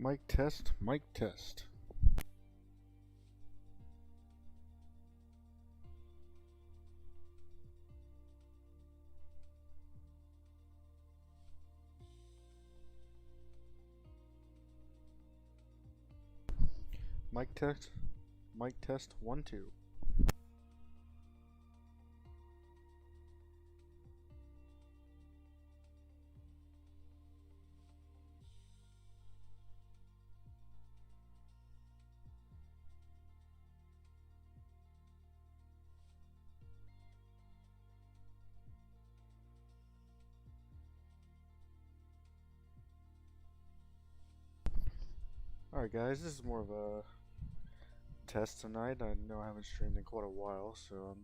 Mic test, mic test. Mic test 1 2. Alright guys, this is more of a test tonight. I know I haven't streamed in quite a while, so I'm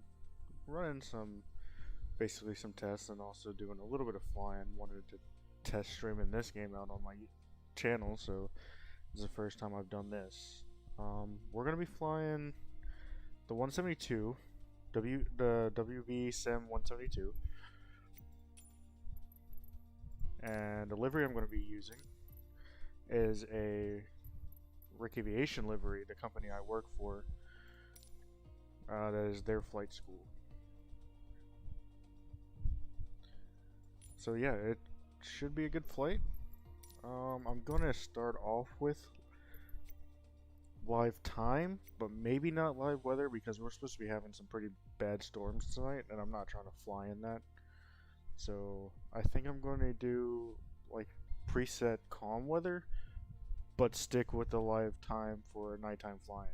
running basically some tests and also doing a little bit of flying. Wanted to test streaming this game out on my channel, so this is the first time I've done this. We're going to be flying the 172, the WV Sim 172, and the livery I'm going to be using is a Rick Aviation livery, the company I work for. That is their flight school. So yeah, it should be a good flight. I'm gonna start off with live time, but maybe not live weather because we're supposed to be having some pretty bad storms tonight, and I'm not trying to fly in that. So I think I'm going to do like preset calm weather, but stick with the live time for nighttime flying.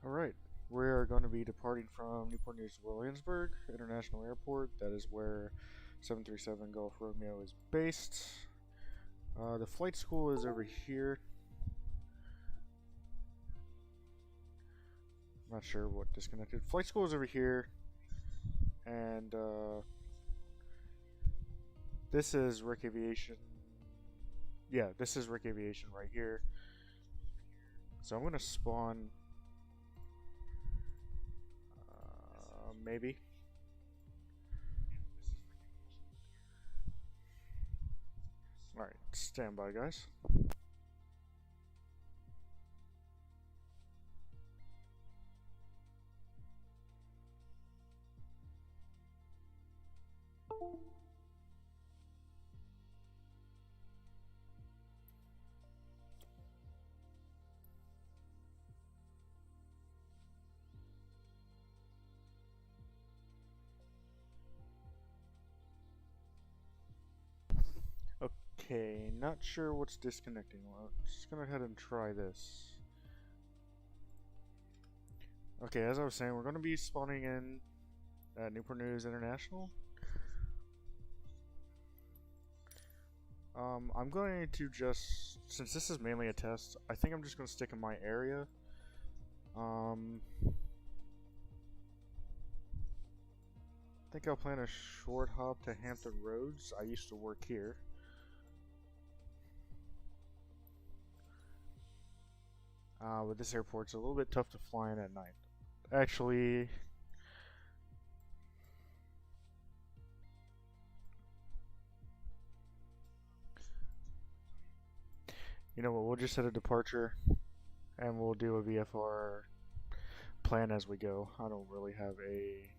Alright, we are going to be departing from Newport News Williamsburg International Airport. That is where 737 Golf Romeo is based. The flight school is over here. Not sure what disconnected. Flight school is over here, and this is Rick Aviation. Yeah, this is Rick Aviation right here. So I'm gonna spawn. Maybe. Alright, stand by, guys. Okay, not sure what's disconnecting. Well, just gonna go ahead and try this. Okay, as I was saying, we're gonna be spawning in at Newport News International. I'm going to just, since this is mainly a test, I think I'm just gonna stick in my area. I think I'll plan a short hop to Hampton Roads. I used to work here. But this airport's a little bit tough to fly in at night. Actually, you know what, we'll just set a departure and we'll do a VFR plan as we go. I don't really have a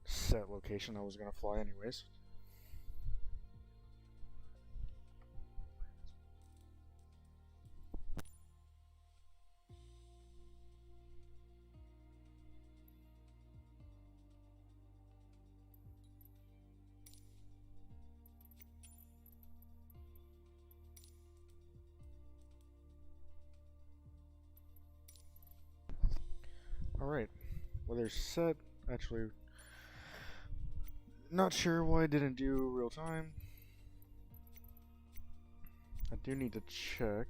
set location I was going to fly anyways. Alright, weather's set. Actually, not sure why I didn't do real time. I do need to check.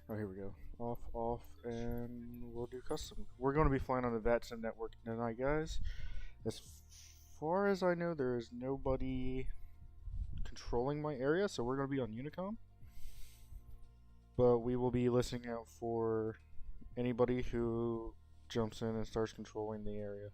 Oh, here we go. Off, off, and we'll do custom. We're going to be flying on the VATSIM network tonight, guys. As far as I know, there is nobody controlling my area, so we're going to be on Unicom. But we will be listening out for anybody who jumps in and starts controlling the area.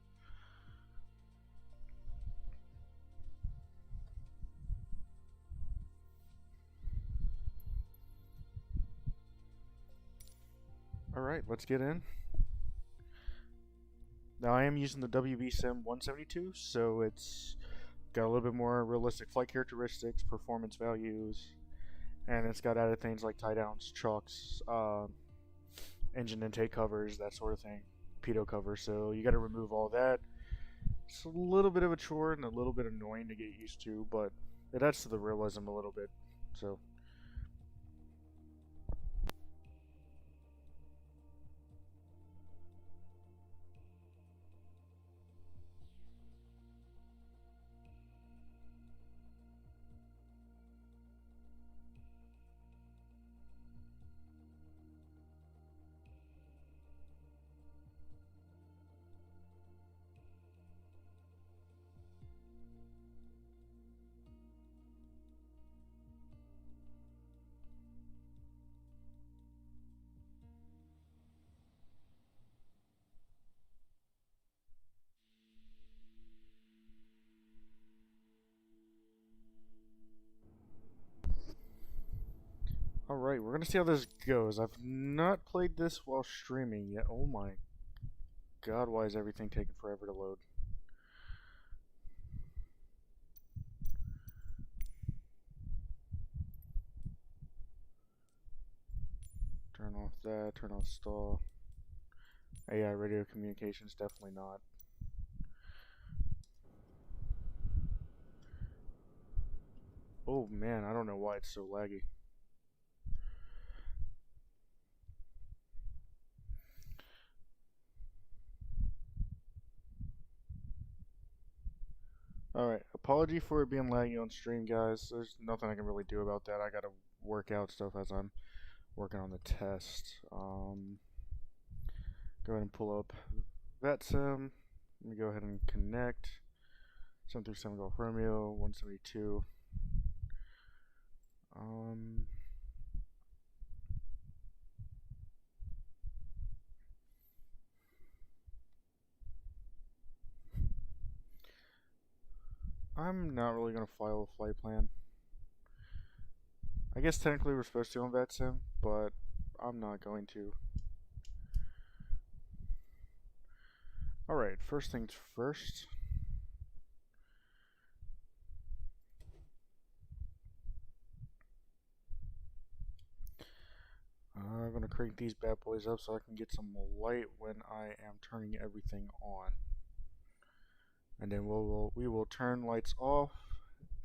Alright, let's get in. Now I am using the WB Sim 172, so it's got a little bit more realistic flight characteristics, performance values, and it's got added things like tie downs, chocks, engine intake covers, that sort of thing, pitot cover. So you got to remove all that. It's a little bit of a chore and a little bit annoying to get used to, but it adds to the realism a little bit. So alright, we're going to see how this goes. I've not played this while streaming yet. Oh my god, why is everything taking forever to load? Turn off that, turn off stall. AI radio communications, definitely not. Oh man, I don't know why it's so laggy. Alright, apology for it being laggy on stream, guys. There's nothing I can really do about that. I gotta work out stuff as I'm working on the test. Go ahead and pull up VetSim. Let me go ahead and connect. 737 Golf Romeo, 172. I'm not really going to file a flight plan. I guess technically we're supposed to on VetSim, but I'm not going to. Alright, first things first. I'm going to crank these bad boys up so I can get some light when I am turning everything on. And then we will turn lights off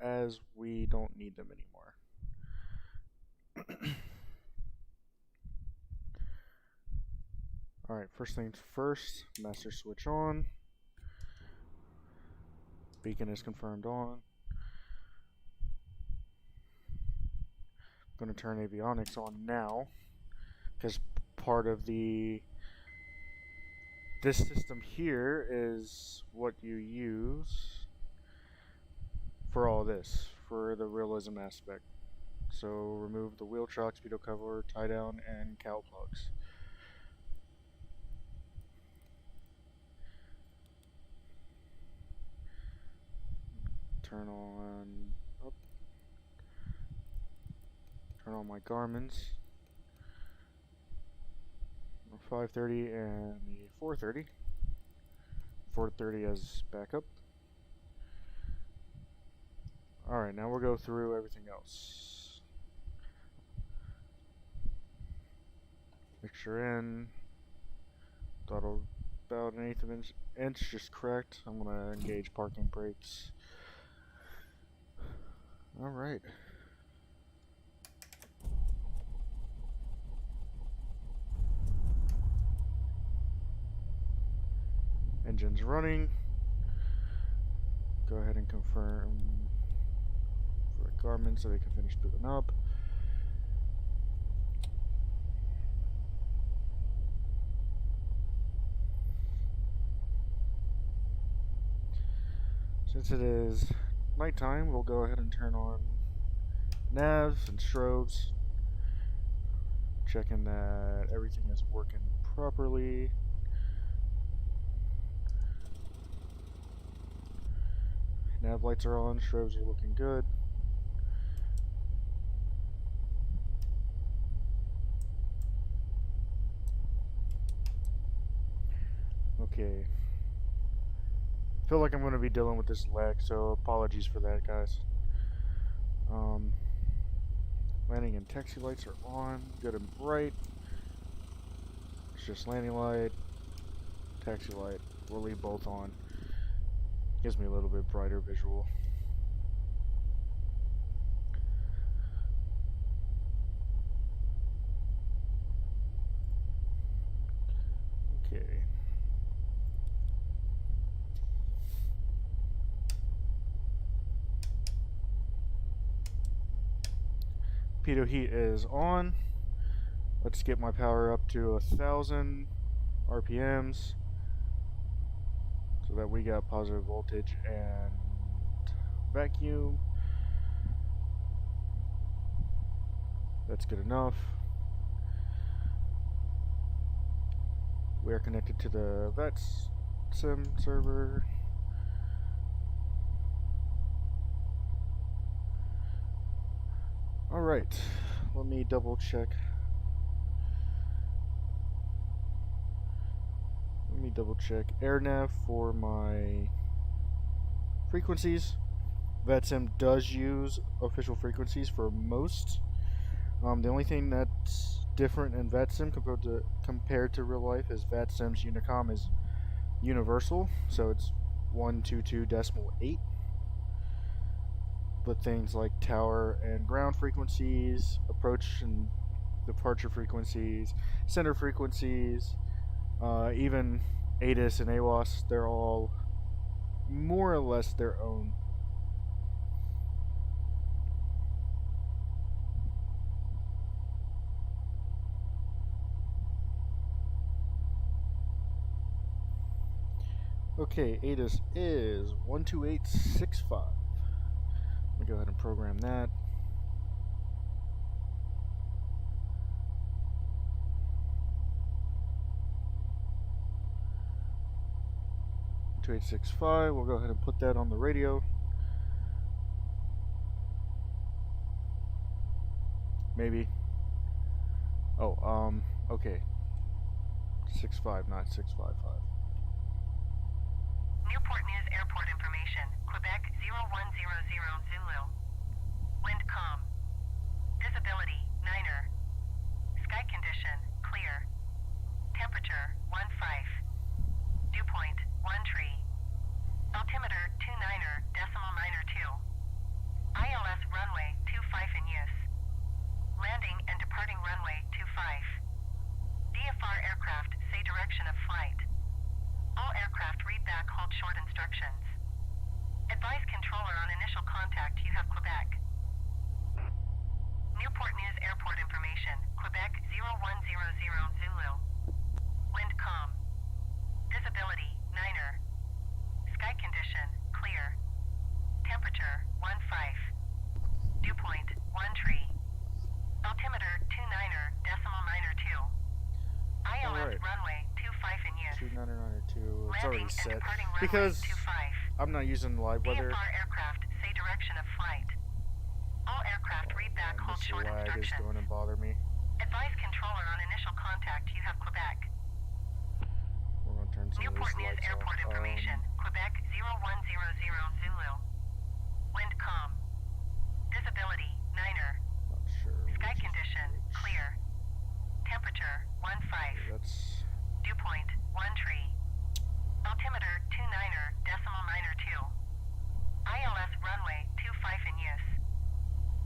as we don't need them anymore. Alright, first things first, master switch on. Beacon is confirmed on. I'm going to turn avionics on now, because part of this system here is what you use for all this, for the realism aspect. So remove the wheel chocks, pitot cover, tie down, and cowl plugs. Turn on turn on my Garmin's. 530 and the 430. 430 as backup. Alright, now we'll go through everything else. Mixture in. Throttle about an eighth of an inch, just correct. I'm gonna engage parking brakes. Alright. Engine's running. Go ahead and confirm for Garmin so they can finish booting up. Since it is nighttime, we'll go ahead and turn on navs and strobes. Checking that everything is working properly. Nav lights are on, strobes are looking good. Okay. Feel like I'm going to be dealing with this lag, so apologies for that, guys. Landing and taxi lights are on, good and bright. It's just landing light, taxi light. We'll leave both on. Gives me a little bit brighter visual. Okay. Pitot heat is on. Let's get my power up to 1,000 RPMs so that we got positive voltage and vacuum. That's good enough. We are connected to the VATSIM server. Alright, let me double check. AirNav for my frequencies. VATSIM does use official frequencies for most. The only thing that's different in VATSIM compared to real life is VATSIM's Unicom is universal, so it's 122.8. But things like tower and ground frequencies, approach and departure frequencies, center frequencies, even ADIS and AWAS, they're all more or less their own. Okay, ADIS is 12865. Let me go ahead and program that. We'll go ahead and put that on the radio. Maybe. Oh, okay. 65, not 655. Newport News Airport information. Quebec 0100 Zulu. Wind calm. Visibility 9er. Sky condition clear. Temperature 15. Dew point 1 tree. Altimeter 29er decimal 9er 2. ILS runway 25 in use. Landing and departing runway 25. DFR aircraft say direction of flight. All aircraft read back hold short instructions. Advise controller on initial contact you have Quebec. Newport News Airport information. Quebec 0100 Zulu. Wind calm. Visibility 9er. Sky condition clear. Temperature 15. Dew point 1 tree. Altimeter 29er decimal 9er 2. ILS runway 25 in use. 2992. It's already Landing and set departing runway because 25. I'm not using live weather. DFR aircraft say direction of flight. All aircraft read back hold This short lag is instructions. going to bother me. Advise controller on initial contact you have Quebec. We're going to turn some Newport of these News lights Airport off. information. Quebec 0100 Zulu. Wind calm. Visibility 9er. Not sure. Sky which is condition which. clear. Temperature 15. That's Dew point 1 tree. Altimeter 29er decimal 9er 2. ILS runway 25 in use.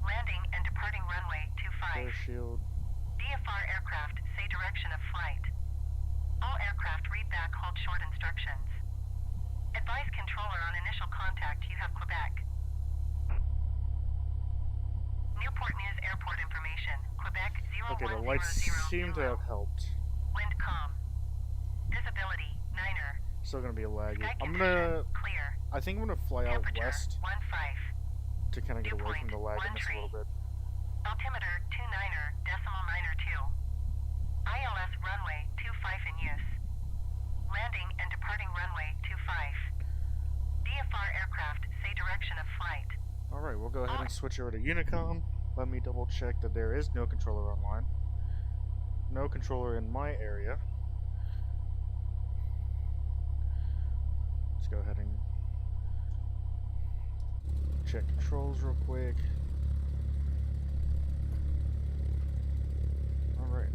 Landing and departing runway air 25. shield. DFR aircraft say direction of flight. All aircraft read back hold short instructions. Advise controller on initial contact you have Quebec. Newport News Airport information. Quebec 0100 Okay, the lights seem to Zulu. have helped. Wind calm. Visibility 9er. Still gonna be a laggy. Sky I'm condition gonna. clear. I think I'm gonna fly out Temperature west 15. to kind of get Dew away from point the 1 lagginess a tree. little bit. we'll go ahead and switch over to Unicom. Let me double check that there is no controller online. No controller in my area. Let's go ahead and check controls real quick. Alright.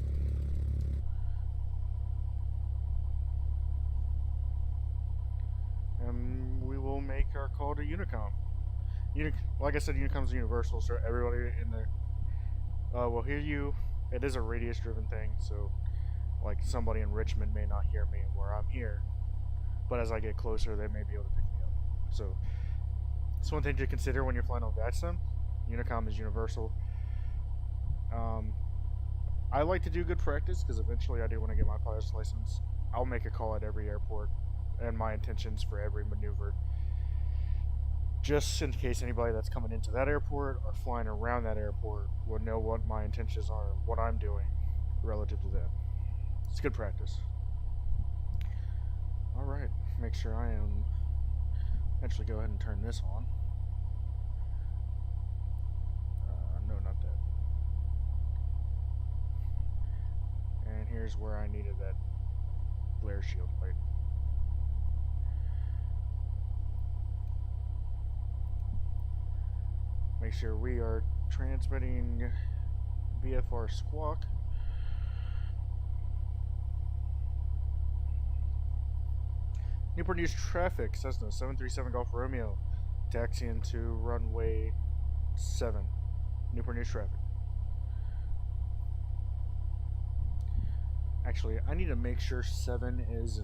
And we will make our call to Unicom. Like I said, Unicom's universal, so everybody in there will hear you. It is a radius-driven thing, so like somebody in Richmond may not hear me where I'm here, but as I get closer, they may be able to pick me up. So it's one thing to consider when you're flying on VATSIM. Unicom is universal. I like to do good practice because eventually I do want to get my pilot's license. I'll make a call at every airport and my intentions for every maneuver, just in case anybody that's coming into that airport or flying around that airport will know what my intentions are, what I'm doing relative to that. It's good practice. Alright, make sure I am... Actually, go ahead and turn this on. No, not that. And here's where I needed that glare shield light. Make sure we are transmitting VFR squawk. Newport News traffic, Cessna 737 Golf Romeo, taxiing to runway 7. Newport News traffic. Actually, I need to make sure 7 is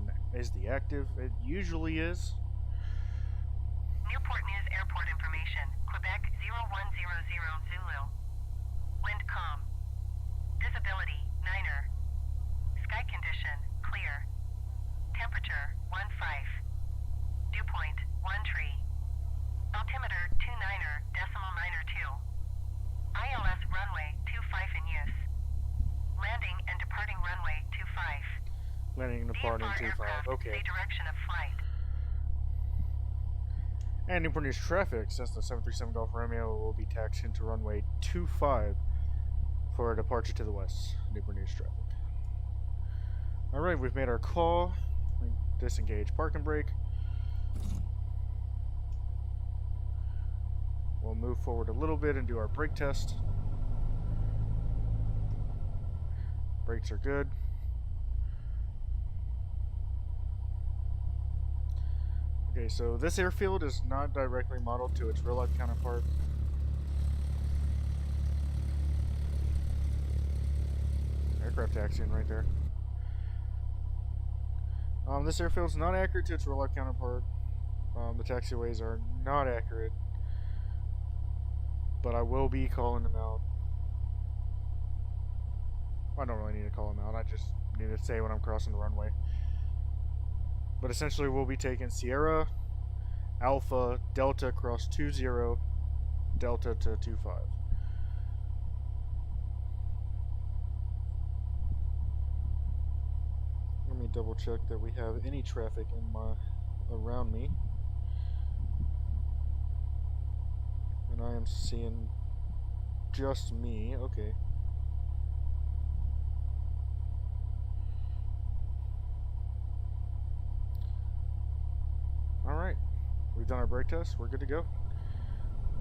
the active. It usually is. Newport News Airport information. Quebec 0100 Zulu. Wind calm. Visibility 9er. Sky condition clear. Temperature 15. Dew point 1 tree. Altimeter 29er decimal 9er 2. ILS runway 25 in use. Landing and departing runway 25. Landing and departing 25. Okay. The direction of flight. And Newport News traffic, Cessna 737 Golf Romeo will be taxiing to runway 25 for a departure to the west. Newport News traffic. Alright, we've made our call. We disengage park and brake. We'll move forward a little bit and do our brake test. Brakes are good. Okay, so this airfield is not directly modeled to its real-life counterpart. Aircraft taxiing right there. This airfield is not accurate to its real-life counterpart. The taxiways are not accurate, but I will be calling them out. I don't really need to call them out. I just need to say when I'm crossing the runway. But essentially, we'll be taking Sierra, Alpha, Delta cross 20, Delta to 25. Let me double check that we have any traffic around me. And I am seeing just me. Okay. Alright, we've done our brake test, we're good to go.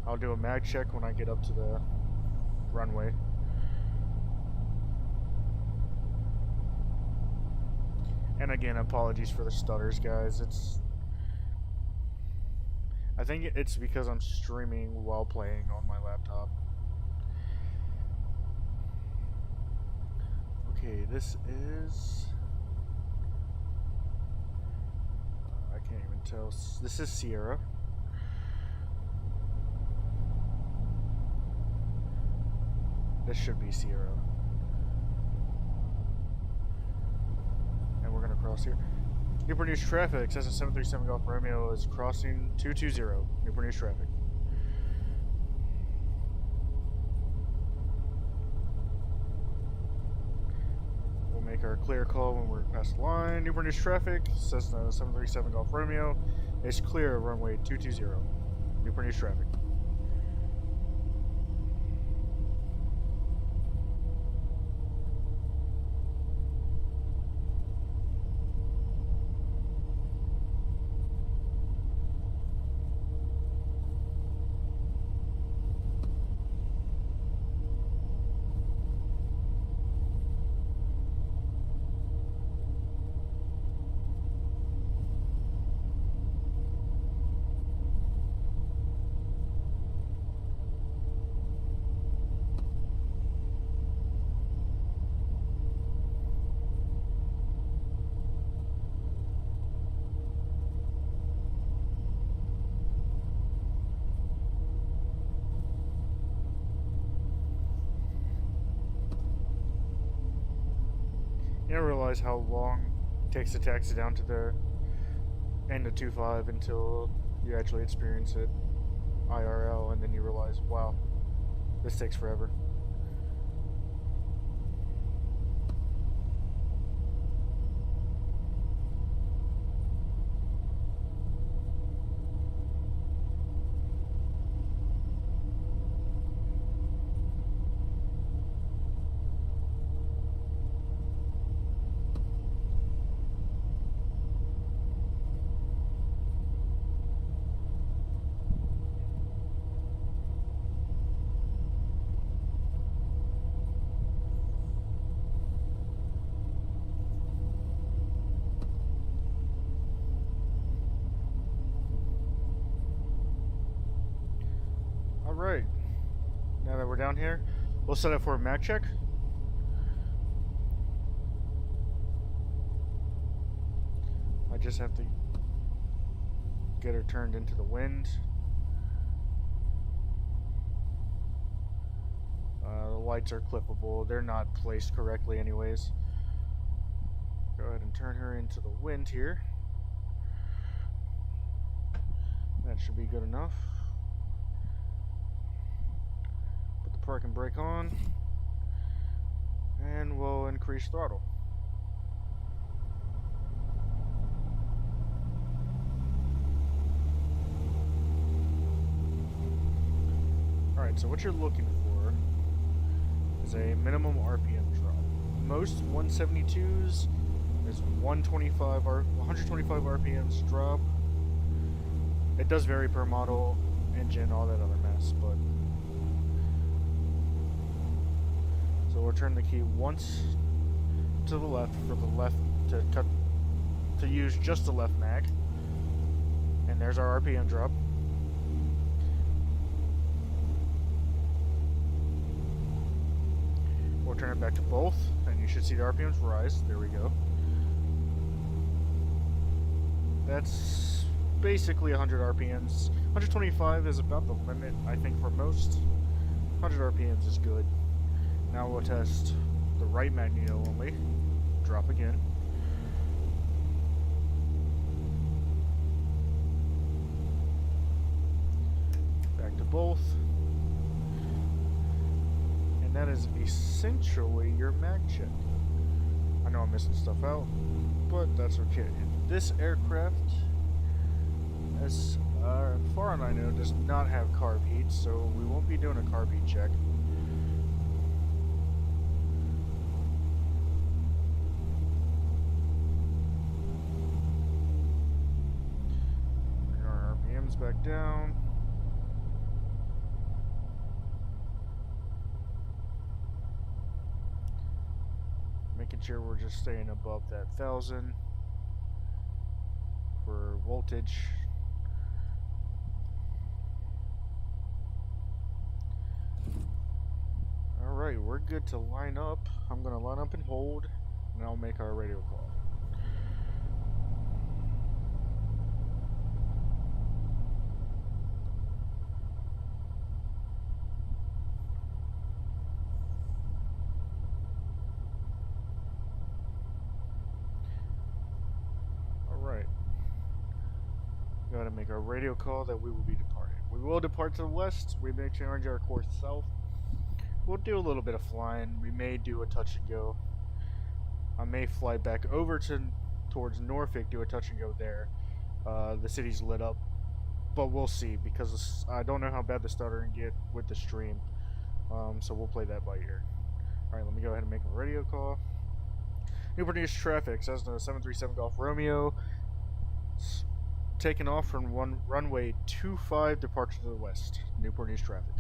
I'll do a mag check when I get up to the runway. And again, apologies for the stutters, guys. I think it's because I'm streaming while playing on my laptop. Okay, this is... I can't even tell. This is Sierra. This should be Sierra. And we're going to cross here. Newport News traffic, Cessna 737 Golf Romeo is crossing 220. Newport News traffic. We'll make our clear call when we're past the line. Newport News traffic, Cessna 737 Golf Romeo is clear of runway 220. Newport News traffic. realize how long it takes to taxi down to the end of 2.5 until you actually experience it IRL, and then you realize, wow, this takes forever. Alright, now that we're down here, we'll set up for a mag check. I just have to get her turned into the wind. The lights are clippable, they're not placed correctly anyways. Go ahead and turn her into the wind here. That should be good enough. Put the parking brake on, and we'll increase throttle. Alright, so what you're looking for is a minimum RPM drop. Most 172s is 125 RPMs drop. It does vary per model, engine, all that other mess, but so we'll turn the key once to the left for the left to cut to use just the left mag, and there's our RPM drop. We'll turn it back to both, and you should see the RPMs rise. There we go. That's basically 100 RPMs. 125 is about the limit, I think, for most. 100 RPMs is good. Now we'll test the right magneto only. Drop again. Back to both. And that is essentially your mag check. I know I'm missing stuff out, but that's okay. This aircraft, as far as I know, does not have carb heat, so we won't be doing a carb heat check. Bring our RPMs back down. Making sure we're just staying above that 1,000 for voltage. Alright, we're good to line up. I'm going to line up and hold, and I'll make our radio call. Go ahead and make our radio call that we will be departing. We will depart to the west. We may change our course south. We'll do a little bit of flying. We may do a touch and go. I may fly back over towards Norfolk, do a touch and go there. The city's lit up, but we'll see, because I don't know how bad the stutter can get with the stream. So we'll play that by ear. Alright, let me go ahead and make a radio call. Newport News traffic, Cessna 737 Golf Romeo. Taking off from runway 25, departure to the west. Newport News traffic.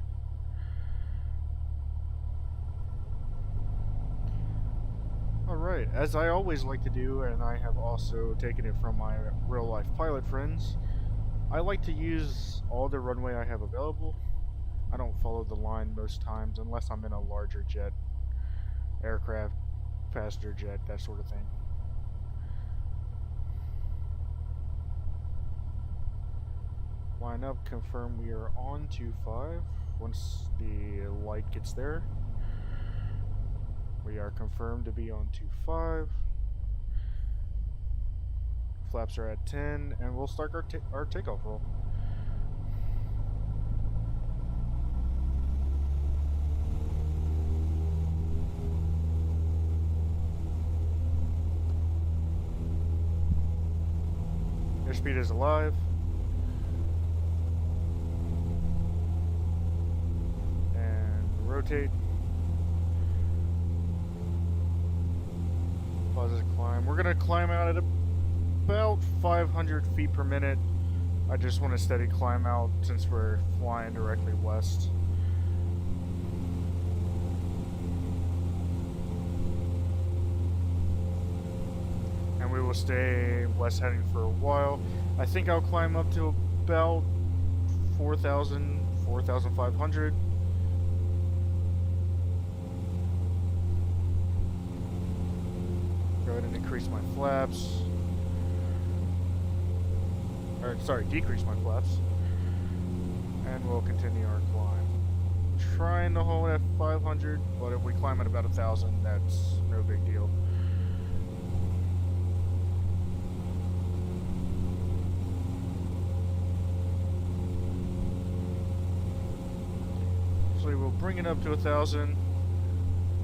Alright, as I always like to do, and I have also taken it from my real life pilot friends, I like to use all the runway I have available. I don't follow the line most times unless I'm in a larger jet, aircraft, passenger jet, that sort of thing. Line up, confirm we are on 25. Once the light gets there, we are confirmed to be on 25. Flaps are at 10, and we'll start our takeoff roll. Airspeed is alive. And rotate. Positive climb. We're gonna climb out at about 500 feet per minute. I just want a steady climb out since we're flying directly west. And we will stay west heading for a while. I think I'll climb up to about 4,000, 4,500. Go ahead and increase my flaps. Or, sorry, decrease my flaps. And we'll continue our climb. Trying to hold at 500, but if we climb at about 1,000, that's no big deal. So we'll bring it up to 1,000.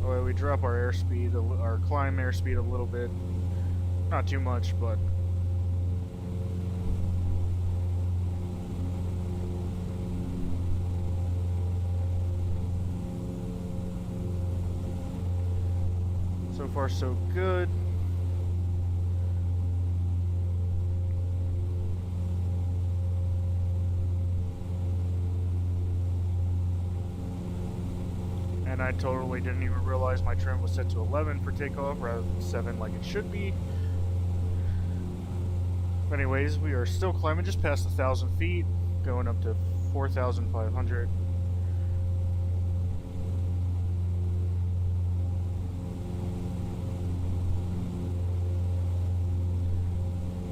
Oh, we drop our airspeed, our climb airspeed a little bit. Not too much, but so far so good. And I totally didn't even realize my trim was set to 11 for takeoff rather than 7 like it should be. Anyways, we are still climbing just past 1,000 feet, going up to 4,500.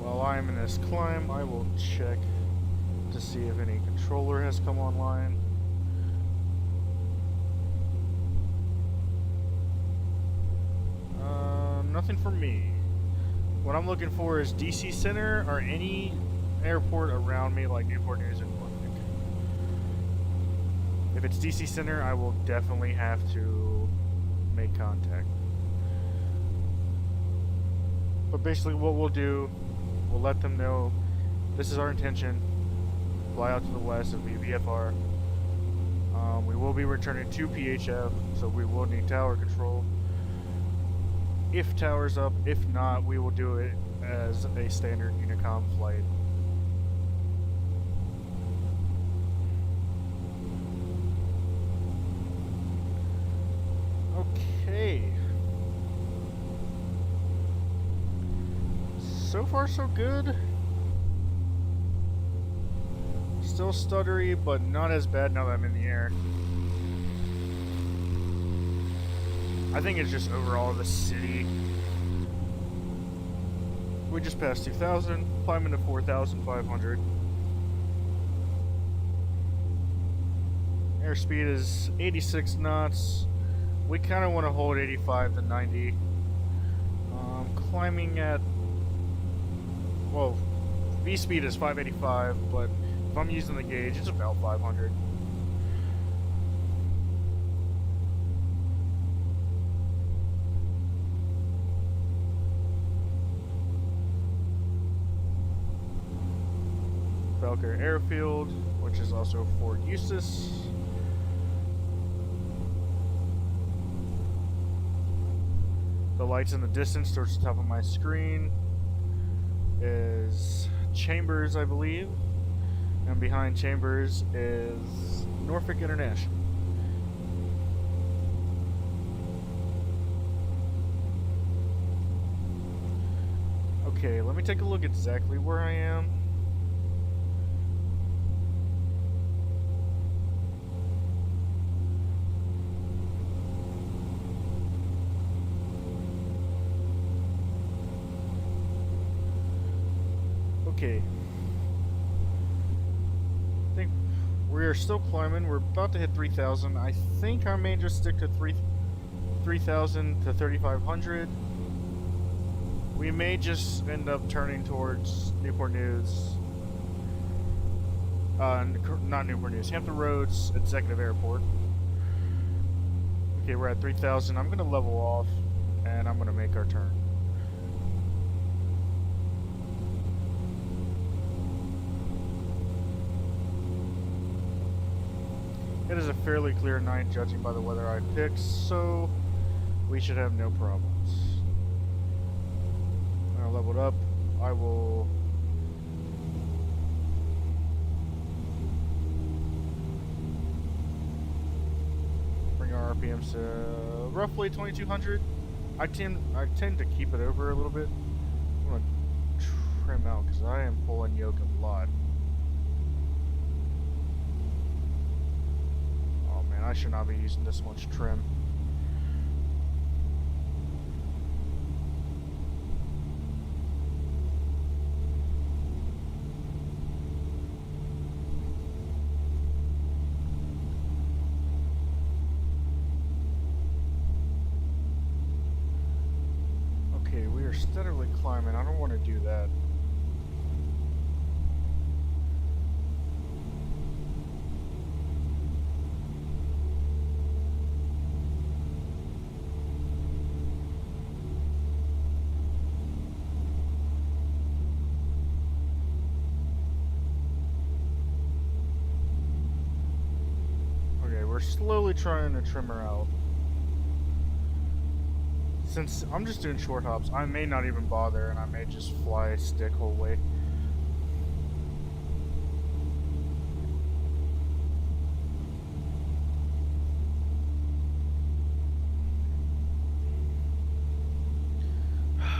While I'm in this climb, I will check to see if any controller has come online. Nothing for me. What I'm looking for is DC Center or any airport around me like Newport News and Norfolk. If it's DC Center, I will definitely have to make contact. But basically what we'll do, we'll let them know this is our intention. Fly out to the west of VFR. We will be returning to PHF, so we will need tower control. If tower's up, if not, we will do it as a standard Unicom flight. Okay. So far so good. Still stuttery, but not as bad now that I'm in the air. I think it's just overall the city. We just passed 2,000, climbing to 4,500. Airspeed is 86 knots. We kind of want to hold 85 to 90. Climbing at, well, V speed is 585, but if I'm using the gauge, it's about 500. Valkyrie Airfield, which is also Fort Eustis. The lights in the distance towards the top of my screen is Chambers, I believe. And behind Chambers is Norfolk International. Okay, let me take a look exactly where I am. Okay. I think we're still climbing. We're about to hit 3,000. I think I may just stick to 3,000 to 3,500. We may just end up turning towards Newport News. Not Newport News, Hampton Roads Executive Airport. Okay, we're at 3,000. I'm gonna level off, and I'm gonna make our turn. It is a fairly clear night, judging by the weather I picked, so we should have no problems. When I leveled up, I will bring our RPMs to roughly 2,200. I tend to keep it over a little bit. I'm gonna trim out because I am pulling yoke a lot. Oh man, I should not be using this much trim. Okay, we are steadily climbing. I don't want to do that. Okay, we're slowly trying to trim her out. Since I'm just doing short hops, I may not even bother, and I may just fly stick whole way.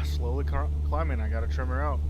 Slowly climbing, I gotta trim her out.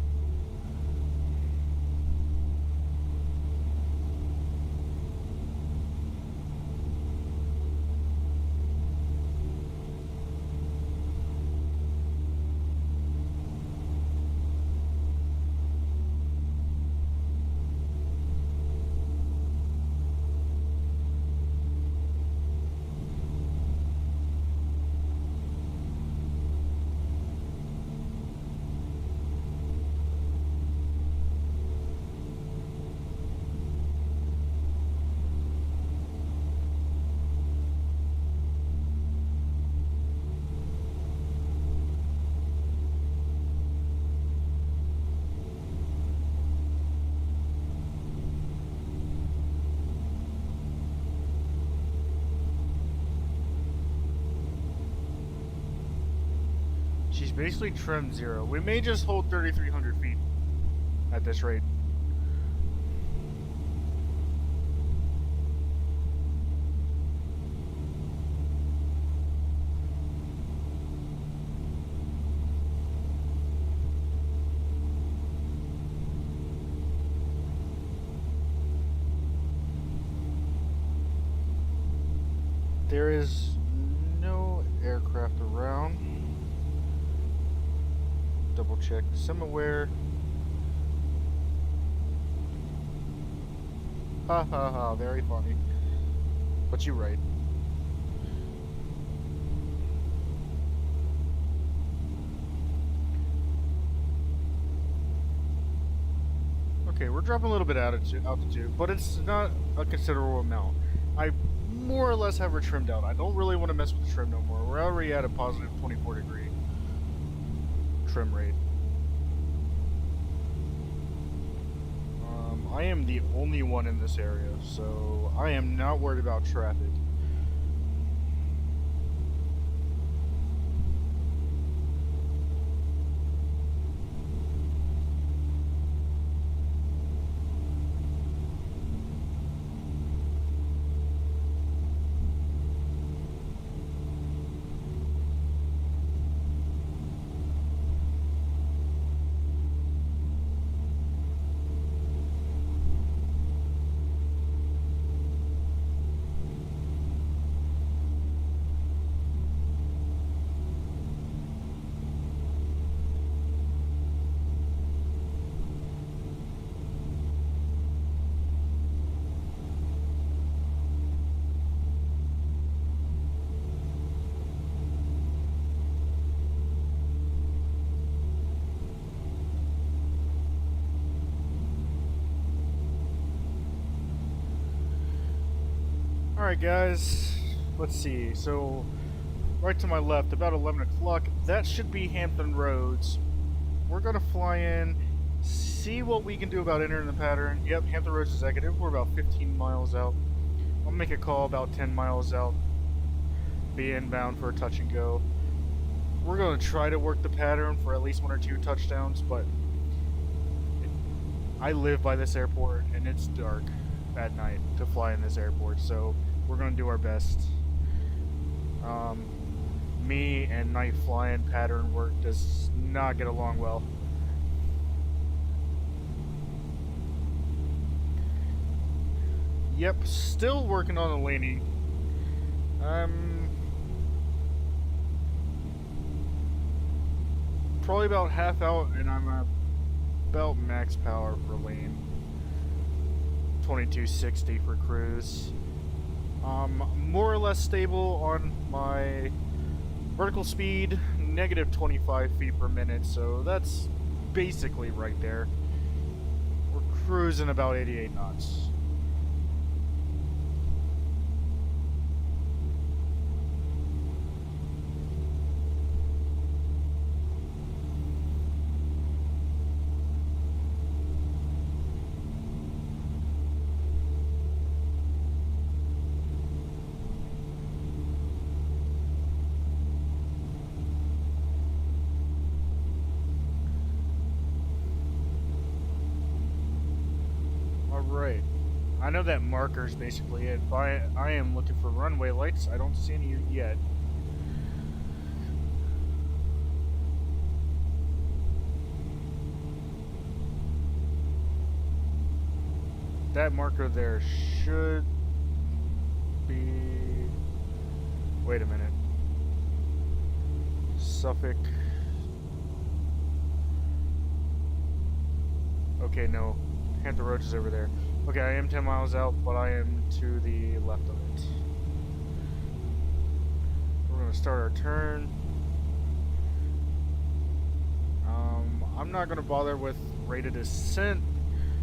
She's basically trimmed 0. We may just hold 3,300 feet at this rate. There is no aircraft around. Double check the SimAware. Ha ha ha, very funny. But you're right. Okay, we're dropping a little bit altitude, but it's not a considerable amount. I more or less have her trimmed out. I don't really want to mess with the trim no more. We're already at a positive 24-degree trim rate. I am the only one in this area, so I am not worried about traffic. Alright guys, let's see, so right to my left, about 11 o'clock, that should be Hampton Roads. We're gonna fly in, see what we can do about entering the pattern. Yep, Hampton Roads Executive, we're about 15 miles out. I'll make a call about 10 miles out, be inbound for a touch and go. We're gonna try to work the pattern for at least 1 or 2 touchdowns, but I live by this airport and it's dark at night to fly in this airport, so we're gonna do our best. Me and night flying pattern work does not get along well. Yep, still working on the landing. Probably about half out, and I'm about max power for lane. 2260 for cruise. More or less stable on my vertical speed, negative 25 feet per minute, so that's basically right there. We're cruising about 88 knots. Alright, I know that marker's basically it, but I am looking for runway lights. I don't see any yet. That marker there should be... Wait a minute. Suffolk. Okay, no. Hampton Roads is over there. Okay, I am 10 miles out, but I am to the left of it. We're going to start our turn. I'm not going to bother with rate of descent,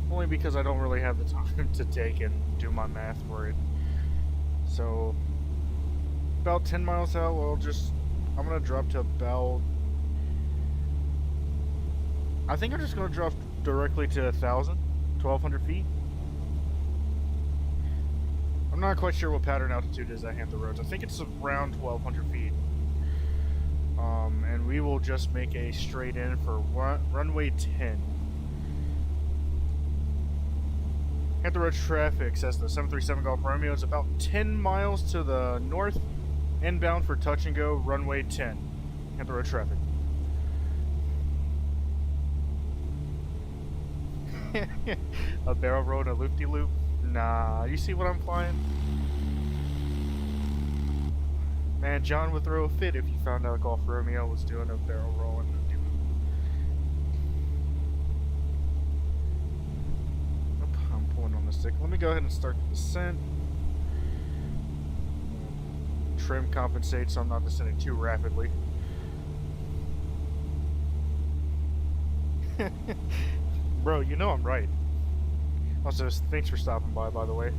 only because I don't really have the time to take and do my math for it. So, about 10 miles out, I'm going to drop to about... I think I'm just going to drop directly to 1,200 feet. I'm not quite sure what pattern altitude is at Hampton Roads. I think it's around 1,200 feet. And we will just make a straight in for runway 10. Hampton Roads traffic says the 737 Golf Romeo is about 10 miles to the north, inbound for touch and go, runway 10. Hampton Roads traffic. A barrel roll and a loop-de-loop? Nah, you see what I'm flying? Man, John would throw a fit if he found out Golf Romeo was doing a barrel roll and loop-de-loop. Nope, I'm pulling on the stick. Let me go ahead and start the descent. Trim compensate so I'm not descending too rapidly. Bro, you know I'm right. Also, thanks for stopping by the way.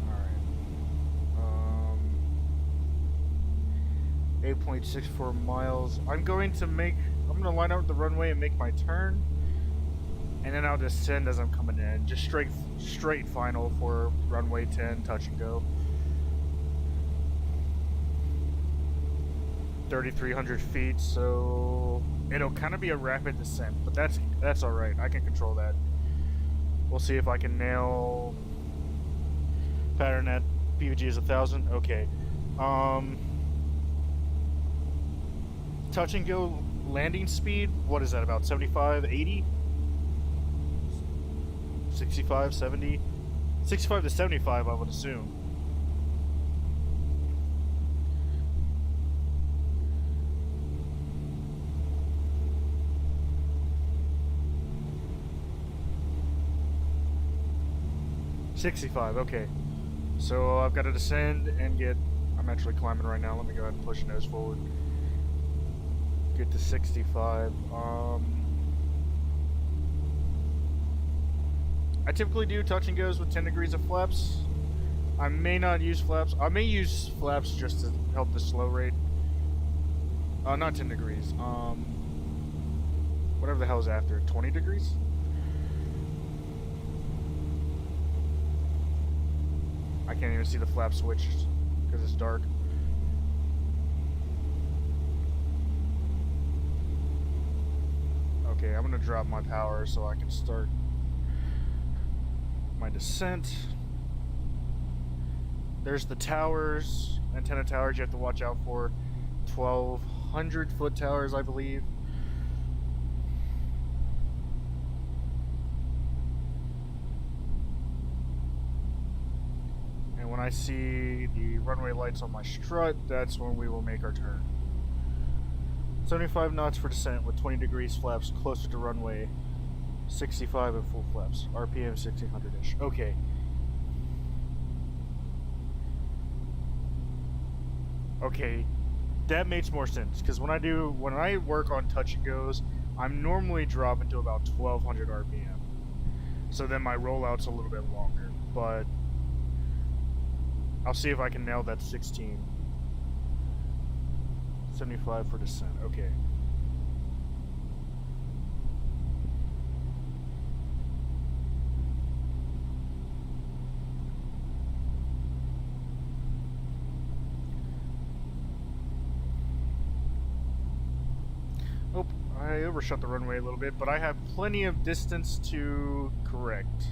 Alright. 8.64 miles. I'm going to line out the runway and make my turn, and then I'll descend as I'm coming in. Just straight final for runway 10, touch and go. 3,300 feet, so it'll kind of be a rapid descent, but that's all right. I can control that. We'll see if I can nail pattern at PVG is 1,000. Okay. Touch and go landing speed, what is that, about 75, 80? 65, 70? 65 to 75, I would assume. 65, okay. So I've got to descend and get... I'm actually climbing right now. Let me go ahead and push nose forward. Get to 65. I typically do touch and goes with 10 degrees of flaps. I may not use flaps. I may use flaps just to help the slow rate. Not 10 degrees. Whatever the hell's after. 20 degrees? I can't even see the flap switch because it's dark. Okay, I'm gonna drop my power so I can start my descent. There's the towers, antenna towers you have to watch out for. 1,200 foot towers, I believe. And when I see the runway lights on my strut, that's when we will make our turn. 75 knots for descent with 20 degrees flaps closer to runway. 65 at full flaps. RPM 1600-ish. Okay. Okay, that makes more sense because when I work on touch and goes, I'm normally dropping to about 1,200 RPM. So then my rollout's a little bit longer, but I'll see if I can nail that 16. 75 for descent. Okay. Oh, I overshot the runway a little bit, but I have plenty of distance to correct.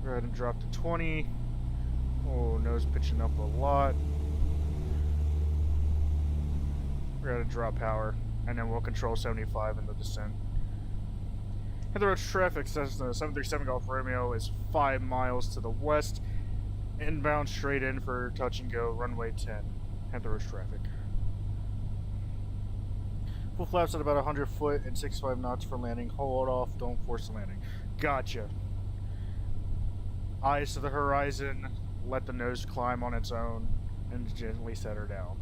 Go ahead and drop to 20. Oh, nose pitching up a lot. We're going to drop power, and then we'll control 75 in the descent. Heather Roach traffic says the 737 Golf Romeo is 5 miles to the west, inbound straight in for touch and go, runway 10. Heather Roach traffic. Full flaps at about 100 foot and 65 knots for landing. Hold off, don't force the landing. Gotcha. Eyes to the horizon, let the nose climb on its own, and gently set her down.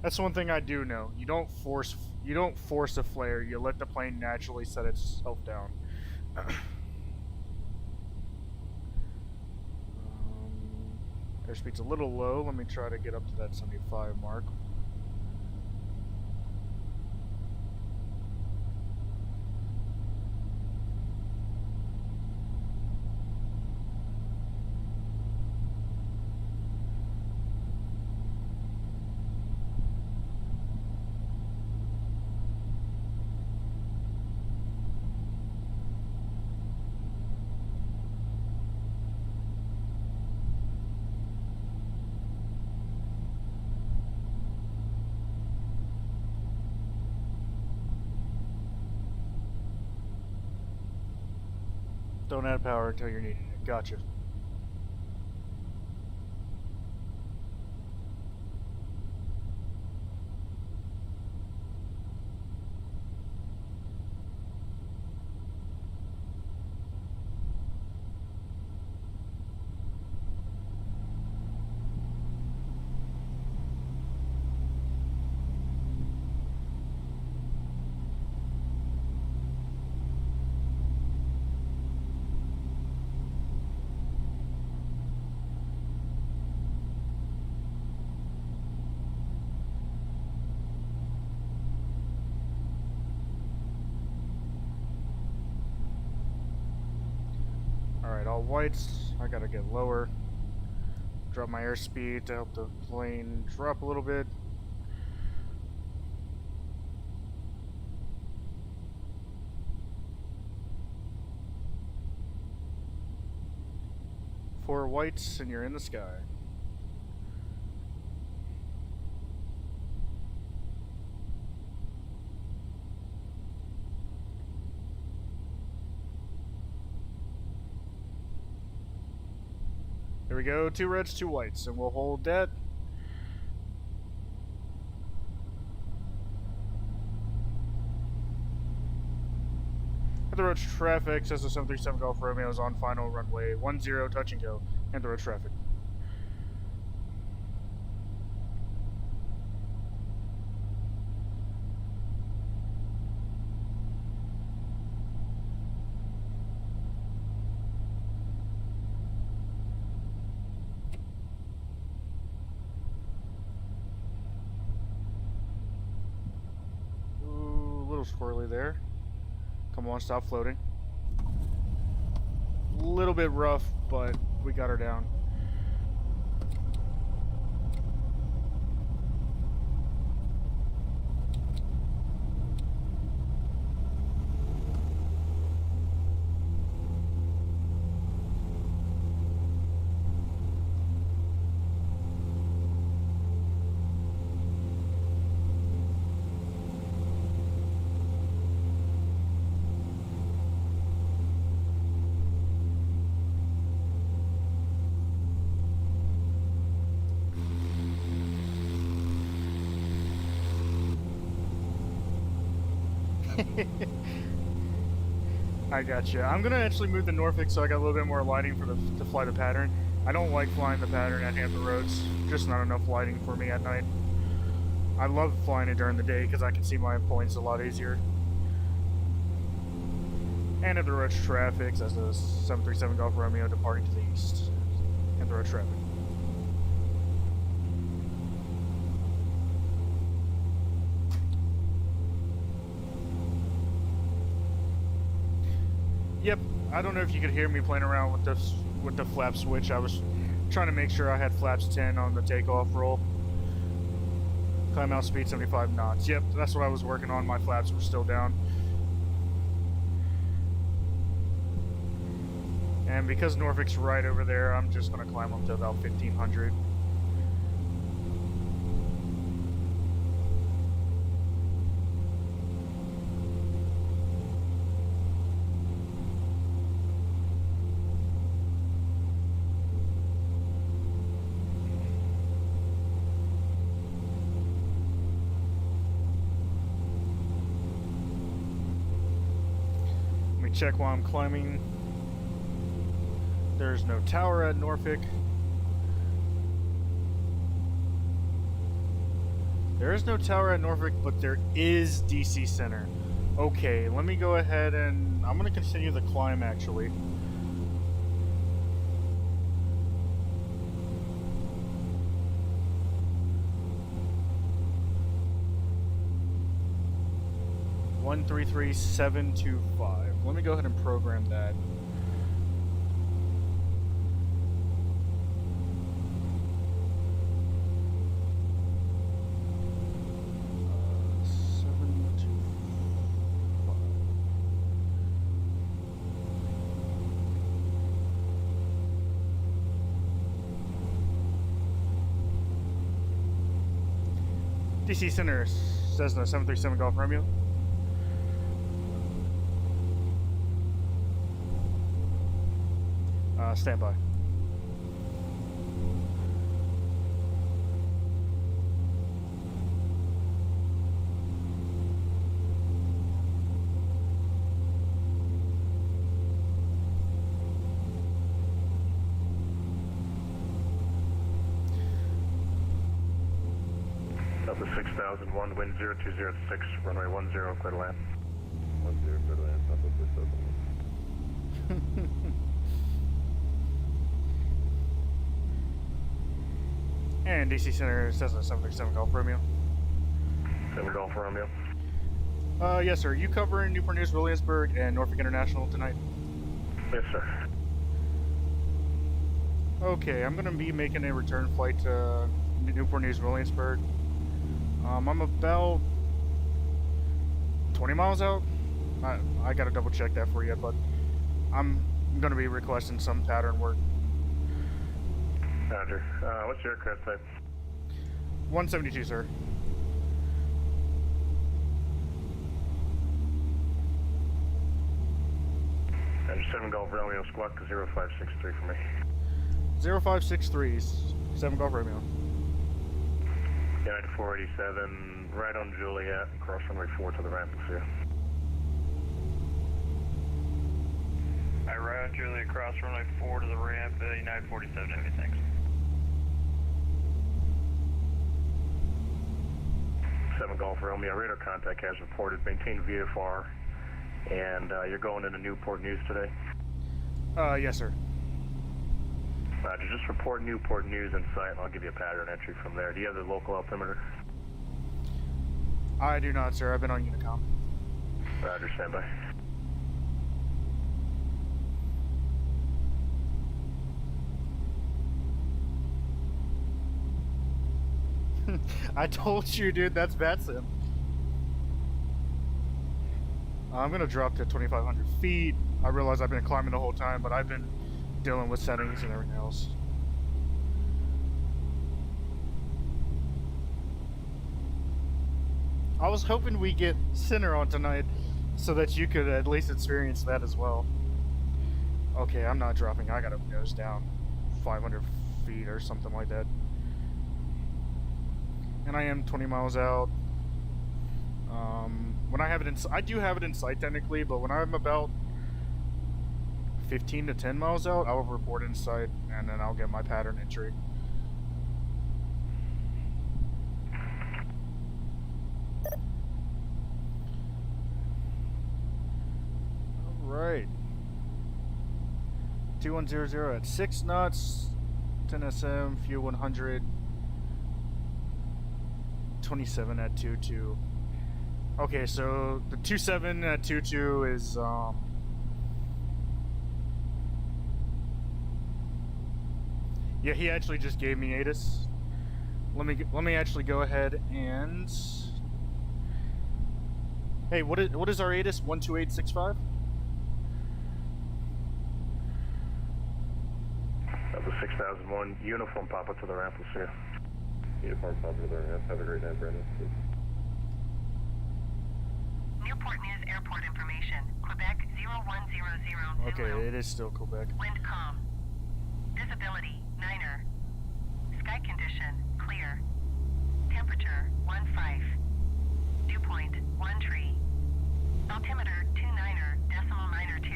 That's one thing I do know. You don't force a flare. You let the plane naturally set itself down. Airspeed's a little low. Let me try to get up to that 75 mark. Don't add power until you're needing it. Gotcha. Alright, all whites. I gotta get lower. Drop my airspeed to help the plane drop a little bit. Four whites and you're in the sky. Here we go, 2 reds, 2 whites, and we'll hold that. At the road traffic, says the 737 Golf Romeo is on final runway 10, touch and go. And the road traffic. Ooh, a little squirrely there. Come on, stop floating. A little bit rough, but we got her down. I gotcha. I'm gonna actually move the Norfolk so I got a little bit more lighting for to fly the pattern. I don't like flying the pattern at Hampton Roads. Just not enough lighting for me at night. I love flying it during the day because I can see my points a lot easier. And at the road traffic, as the 737 Golf Romeo departing to the east. And the road traffic. Yep, I don't know if you could hear me playing around with the flap switch. I was trying to make sure I had flaps 10 on the takeoff roll. Climb out speed 75 knots. Yep, that's what I was working on. My flaps were still down. And because Norfolk's right over there, I'm just going to climb up to about 1500. Check while I'm climbing. There's no tower at Norfolk. There is no tower at Norfolk, but there is DC Center. Okay, let me go ahead and I'm going to continue the climb actually. One 33725. Let me go ahead and program that. DC Center, Cessna 737 Golf Romeo. Stand by. Delta 6001, wind 0206, runway 10, clear to land. 10, clear to land, Delta 6001. And DC Center, Cessna 737 Golf Romeo. 7 Golf Romeo. Yes, sir. You covering Newport News, Williamsburg, and Norfolk International tonight? Yes, sir. Okay, I'm gonna be making a return flight to Newport News, Williamsburg. I'm about 20 miles out. I gotta double check that for you, but I'm gonna be requesting some pattern work. Roger. What's your aircraft type? 172, sir. Roger, 7 Golf Romeo, squawk 0563 for me. 0563, 7 Golf Romeo. United 487, right on Juliet, cross runway 4 to the ramp, Lucia. I right on Juliet, cross runway 4 to the ramp, United 47, Heavy, thanks. 7 Golf Romeo, radar contact has reported, maintain VFR, and you're going into Newport News today? Yes, sir. Roger, just report Newport News in sight, and I'll give you a pattern entry from there. Do you have the local altimeter? I do not, sir. I've been on Unicom. Roger, stand by. I told you, dude, that's Batsim. I'm gonna drop to 2,500 feet. I realize I've been climbing the whole time, but I've been dealing with settings and everything else. I was hoping we get center on tonight so that you could at least experience that as well. Okay, I'm not dropping. I gotta nose down 500 feet or something like that. And I am 20 miles out. When I have it in, I do have it in sight technically, but when I'm about 15 to 10 miles out, I'll report in sight, and then I'll get my pattern entry. Alright. 2100 at 6 knots, 10 SM, fuel 100, 27 at 22. Okay, so the 27 at 22 is, yeah, he actually just gave me ATIS. Let me actually go ahead and. Hey, what is our ATIS? 12865. That was 6001, uniform pop up to the ramp, Lucia. Uniform pop up to the ramp, have a great night, Brandon. Newport News Airport information. Quebec 0100 Okay, it is still Quebec. Wind calm. Visibility 9er. Sky condition clear. Temperature 15. Dew point 1 tree. Altimeter 29er decimal minor 2.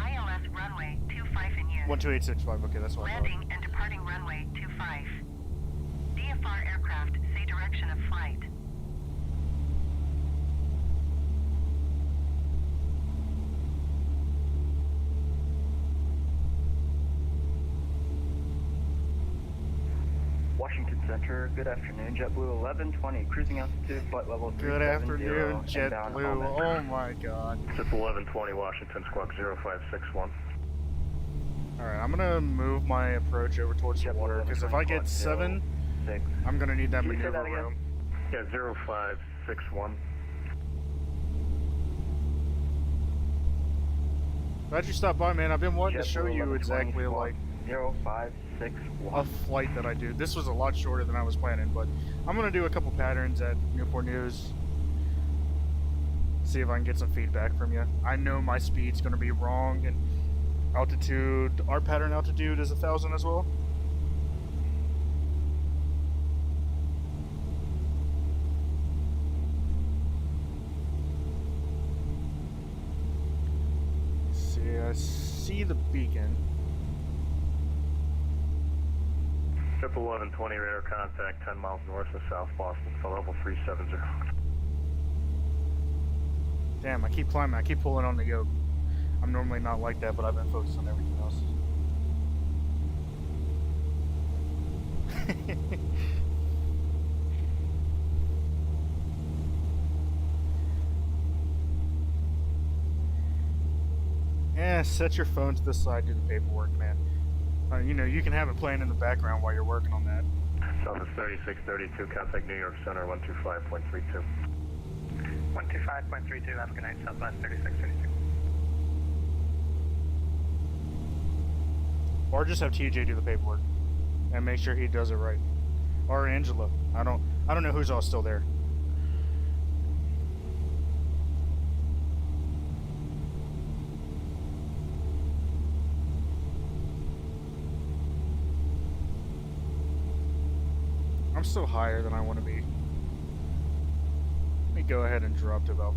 ILS runway 25 in use. 12865. Okay, that's what I thought. Landing and departing runway 25. DFR aircraft say direction of flight. Washington Center, good afternoon, JetBlue 1120, cruising altitude, flight level 370. Good afternoon, inbound JetBlue. Almond. Oh my god. It's 1120, Washington, squawk 0561. Alright, I'm gonna move my approach over towards the water, because if I get 7, I'm gonna need that Can you say maneuver that again? room. Yeah, 0561. Glad you stopped by, man. I've been wanting to JetBlue show you 1120, exactly squawk like 0561. a flight that I do. This was a lot shorter than I was planning, but I'm gonna do a couple patterns at Newport News. See if I can get some feedback from you. I know my speed's gonna be wrong, and altitude, our pattern altitude is 1,000 as well. See, I see the beacon. Trip 1120, radar contact 10 miles north of South Boston, for level 370. Damn, I keep climbing. I keep pulling on the yoke. I'm normally not like that, but I've been focused on everything else. Yeah, set your phone to the side, do the paperwork, man. You know, you can have it playing in the background while you're working on that. Southwest 3632, contact New York Center 125.32. 125.32, have a good night, Southwest 3632. Or just have TJ do the paperwork and make sure he does it right. Or Angela. I don't know who's all still there. I'm still higher than I want to be. Let me go ahead and drop to about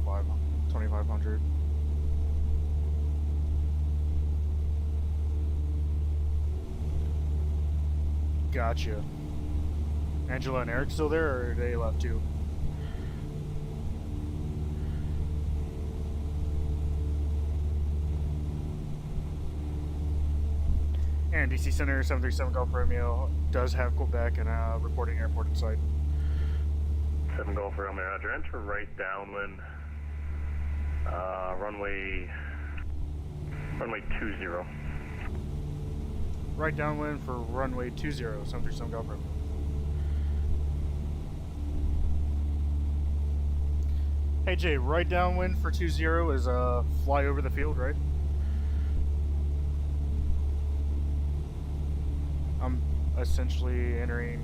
2,500. Gotcha. Angela and Eric still there, or are they left too? And DC Center 737 Golf Romeo does have Quebec and reporting airport in sight. 7 Golf Romeo, Roger. Enter right downwind. Runway 20. Right downwind for runway 20, 737 Golf Romeo. Hey Jay, right downwind for 20 is fly over the field, right? I'm essentially entering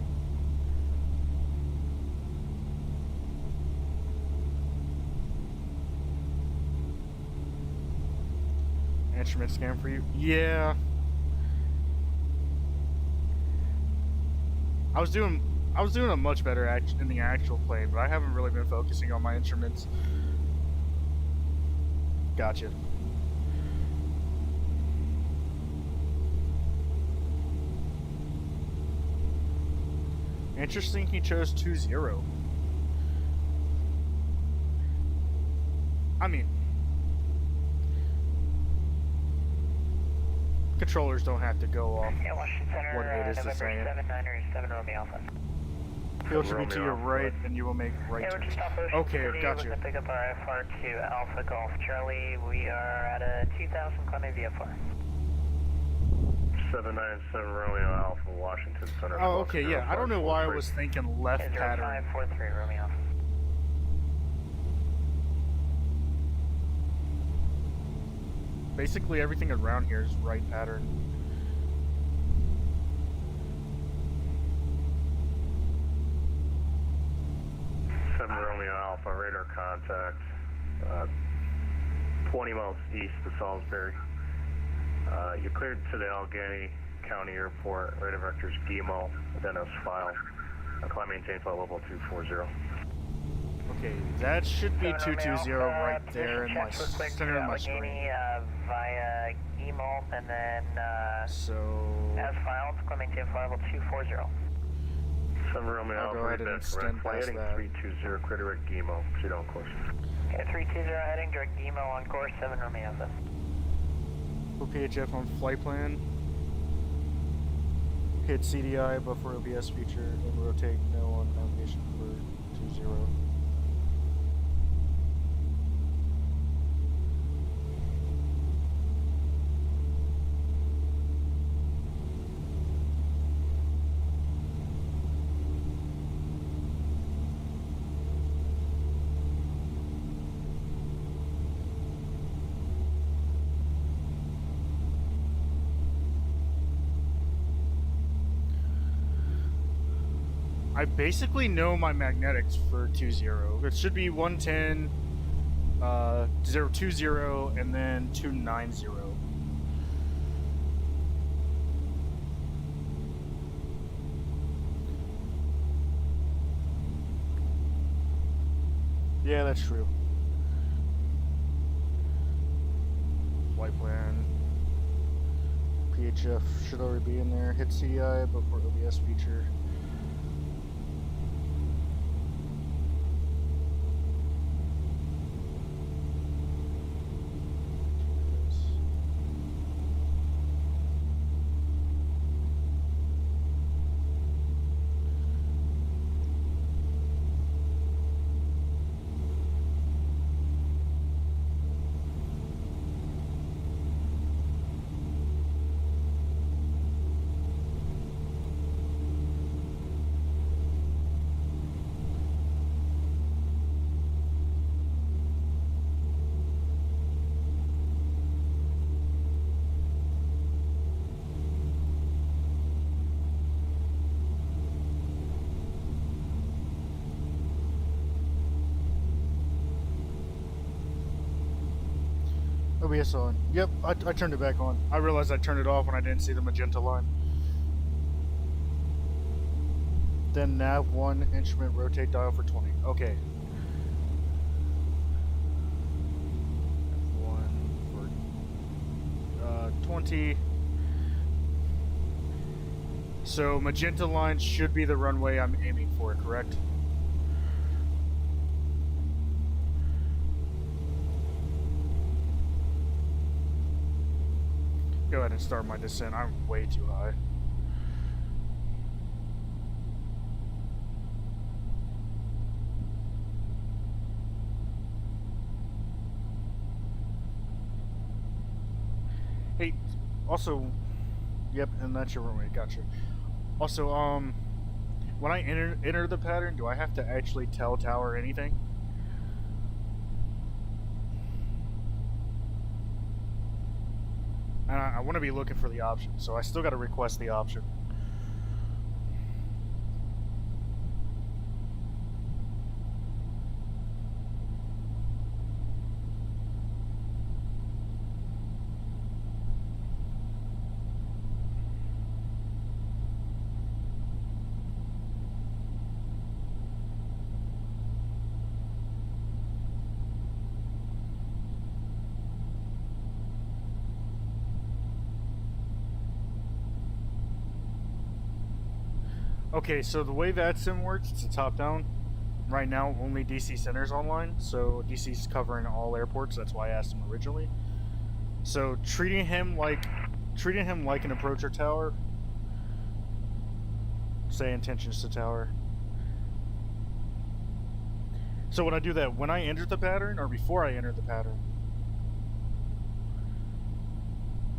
instrument scan for you. Yeah. I was doing a much better in the actual plane, but I haven't really been focusing on my instruments. Gotcha. Interesting he chose 20. I mean, controllers don't have to go off Yeah, Washington Center, what it is to November say it. 7 Romeo Alpha. Field should be to your right, and you will make right Yeah, we're turns. just off Ocean Okay, City. We're gotcha. going to pick up our FR to Alpha Golf Charlie. We are at a 2000 climbing VFR. 797 Romeo Alpha, Washington Center. Oh, okay, yeah. I don't know why I was thinking left pattern. 0543 Romeo. Basically, everything around here is right pattern. Romeo Alpha, radar contact, 20 miles east of Salisbury. You're cleared to the Allegheny County Airport, radar vectors GEMO, Dennis file. Climb maintain flight level 240. Okay, that should be 220 right there in my center of my screen. Via GEMO, and then So as filed, climb maintain flight level 240. 7 Romeo I'll go Alpha, ahead and advance extend flight past heading that. 320, clear direct GEMO, proceed on course. Okay, 320 heading direct GEMO on course 7 Romeo Alpha. okay, Jeff on flight plan. Hit CDI buffer OBS feature and rotate no on navigation for 20. I basically know my magnetics for 20. It should be 110, 020, and then 290. Yeah, that's true. Flight plan. PHF should already be in there. Hit CDI before OBS feature. OBS on. Yep, I turned it back on. I realized I turned it off when I didn't see the magenta line. Then nav 1 instrument rotate dial for 20. Okay. F1 for 20. So magenta line should be the runway I'm aiming for, correct? Go ahead and start my descent. I'm way too high. Hey, also, yep, and that's your runway. Gotcha. Also, when I enter the pattern, do I have to actually tell tower anything? And I want to be looking for the option, so I still got to request the option. Okay, so the way that sim works, it's a top-down. Right now, only DC Center's online, so DC's covering all airports. That's why I asked him originally. So treating him like an approacher tower. Say intentions to tower. So when I do that, when I enter the pattern, or before I enter the pattern,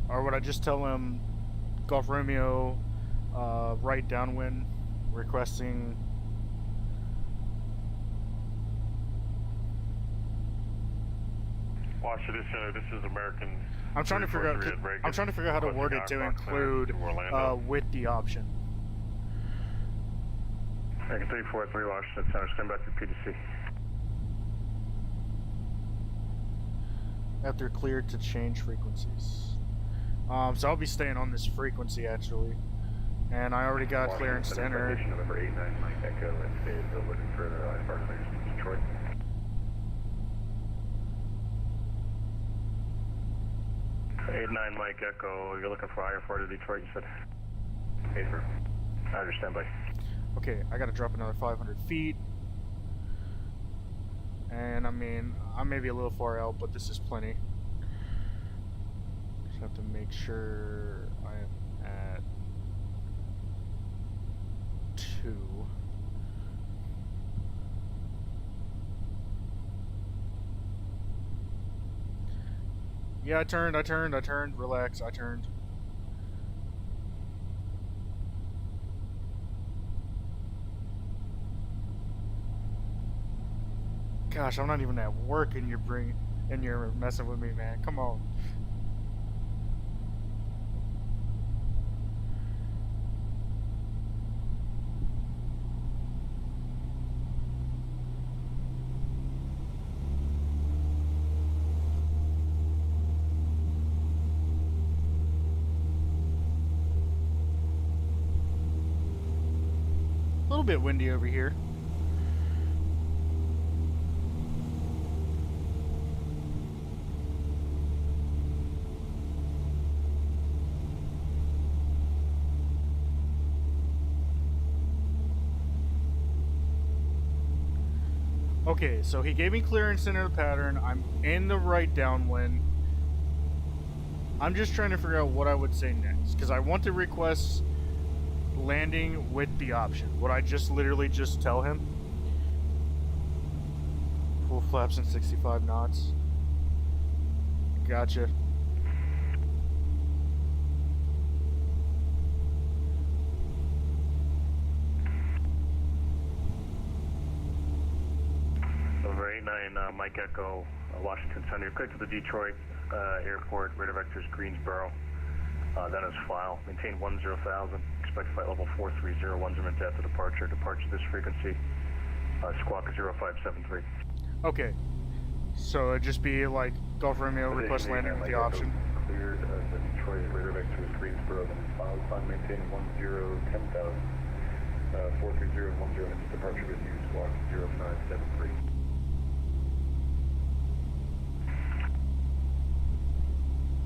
or would I just tell him Golf Romeo, right downwind, requesting Washington Center, this is American. I'm trying to figure out how to word it to include with the option. American 343 Washington Center, stand by for PDC. After cleared to change frequencies. So I'll be staying on this frequency actually. And I already got clearance to enter. November 89 Mike Echo and Fayetteville looking for IFR clearance to Detroit. Mike Echo, you're looking for IFR to Detroit, you said? I understand, buddy. Okay, I gotta drop another 500 feet. And I mean, I may be a little far out, but this is plenty. Just have to make sure I am at 2. Yeah, I turned, relax, I turned. Gosh, I'm not even at work and you're messing with me, man. Come on. A little bit windy over here. Okay, so he gave me clearance into the pattern. I'm in the right downwind. I'm just trying to figure out what I would say next, because I want to request landing with the option. Would I just literally just tell him? Full flaps and 65 knots. Gotcha. Over 89 Mike Echo, Washington Center. You're clear to the Detroit airport. Radar vector is Greensboro. Then is file. Maintain 10,000. Expect flight level 430. 1 minutes after departure. Departure this frequency. Squawk 0573. Okay. So it'd just be like Golf Romeo request landing with the option. Cleared the Detroit radar vector is Greensboro. Then is file. Maintain 10,000. 43010, it's departure with you, squawk 0573.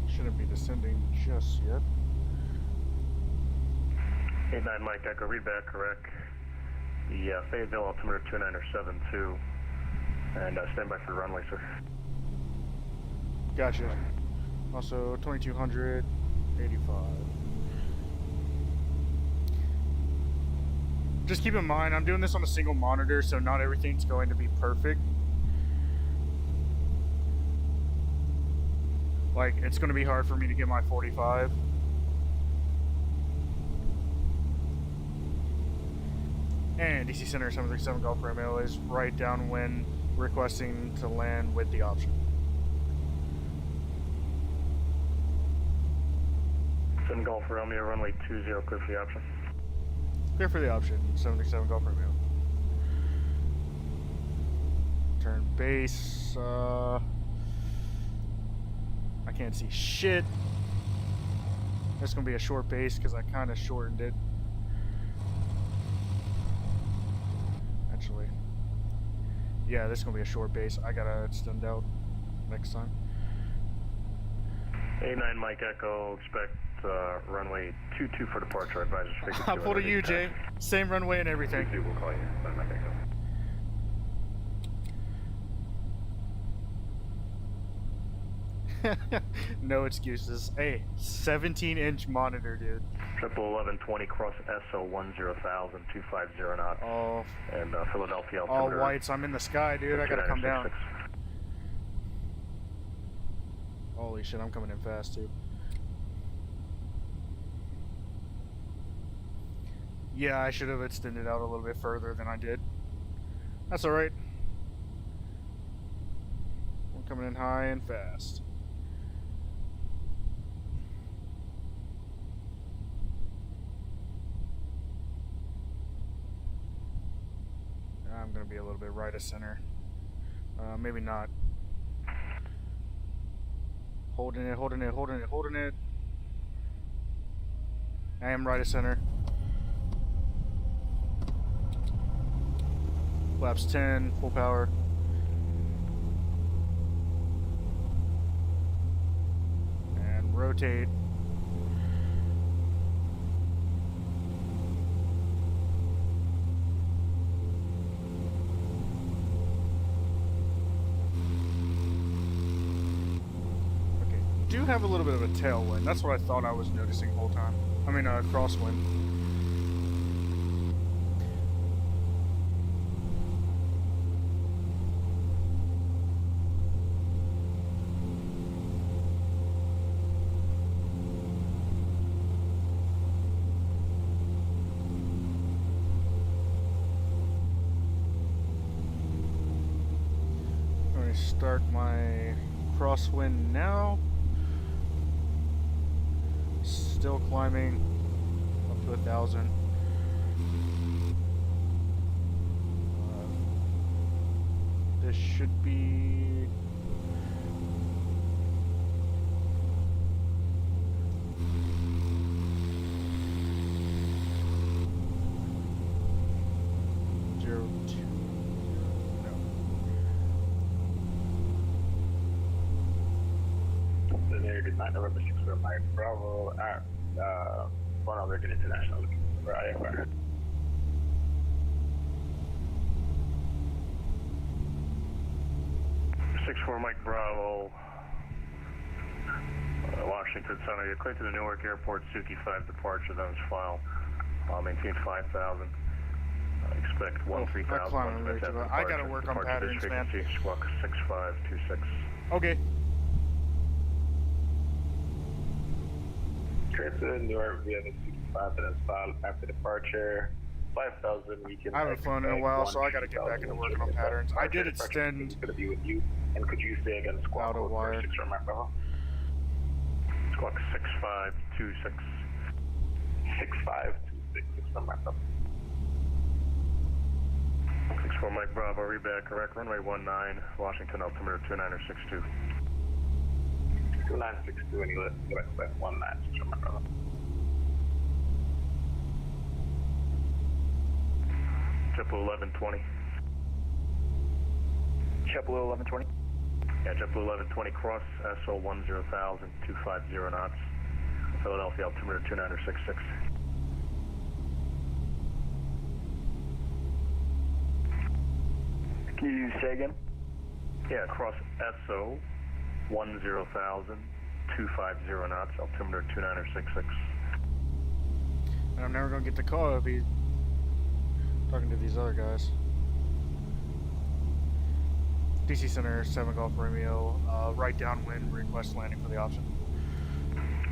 'Shouldn't be descending just yet. 89 Mike Echo, read back correct. The Fayetteville altimeter 2972, and stand by for runway, sir. Gotcha. Also 2200, 85. Just keep in mind, I'm doing this on a single monitor, so not everything's going to be perfect. Like, it's going to be hard for me to get my 45. And DC Center 737 Golf Romeo is right downwind, requesting to land with the option. 7 Golf Romeo, runway 20, clear for the option. Clear for the option, 737 Golf Romeo. Turn base, I can't see shit. That's gonna be a short base because I kind of shortened it. Actually, yeah, this is gonna be a short base. I gotta extend out next time. 89 Mike Echo, expect runway 22 for departure. Advisors figure I'll pull to you, Jay. Same runway and everything. We'll call you. Mike Echo. No excuses. Hey, 17-inch monitor, dude. 1120 cross SO 10,000, 250 knots. Oh, And Philadelphia all altimeter. whites. I'm in the sky, dude. I gotta come down. 2966. Holy shit, I'm coming in fast, too. Yeah, I should have extended out a little bit further than I did. That's alright. I'm coming in high and fast. I'm gonna be a little bit right of center. Maybe not. Holding it, holding it, holding it, holding it. I am right of center. Flaps 10, full power. And rotate. Okay, do have a little bit of a tailwind. That's what I thought I was noticing the whole time. I mean, crosswind. Start my crosswind now. Still climbing up to 1,000. This should be November 6 for Mike Bravo at Ronald Reagan International looking for IFR. Mike Bravo, Washington Center. You're clear to the Newark Airport Suki 5 departure. That was file. Maintain 5,000. Expect 13,000. I gotta work on patterns, man. Squawk 6526. Okay. Clear to Newark via the Suki 5 that is filed after departure. 5,000. We can. I haven't flown in a while, so I gotta get back into working on patterns. I did extend. It's gonna be with you. And could you say again, squawk out of wire. 6 from Macro? Squawk 6526. 6526 from Macro. 64 Mike Bravo, read back, correct. Runway 19, Washington altimeter 2962. 2962, and you let expect 196 from Macro. JetBlue 1120. JetBlue 1120. Yeah, JetBlue 1120, cross SO 10,000, 250 knots. Philadelphia, altimeter 2966. Can you say again? Yeah, cross SO 10,000, 250 knots, altimeter 2966. And I'm never gonna get the call if he's talking to these other guys. DC Center, 7 Golf Romeo, right downwind, request landing for the option.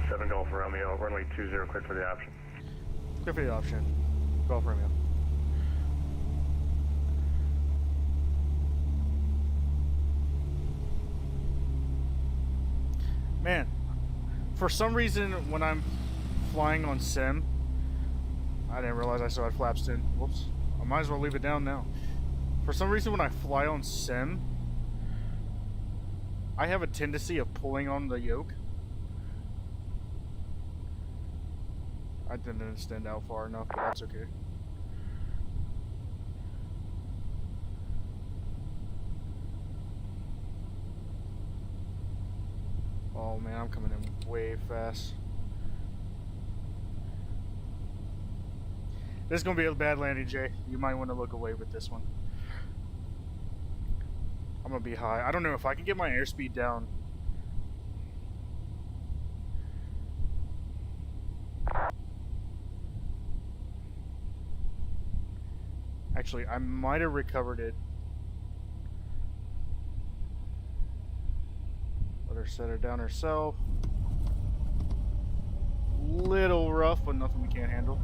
7 Golf Romeo, runway 20, clear for the option. Clear for the option, Golf Romeo. Man, for some reason when I'm flying on sim, I didn't realize I still had flaps in. Whoops. I might as well leave it down now. For some reason when I fly on sim, I have a tendency of pulling on the yoke. I didn't extend out far enough, but that's okay. Oh man, I'm coming in way fast. This is going to be a bad landing, Jay. You might want to look away with this one. I'm going to be high. I don't know if I can get my airspeed down. Actually, I might have recovered it. Let her set her down herself. Little rough, but nothing we can't handle.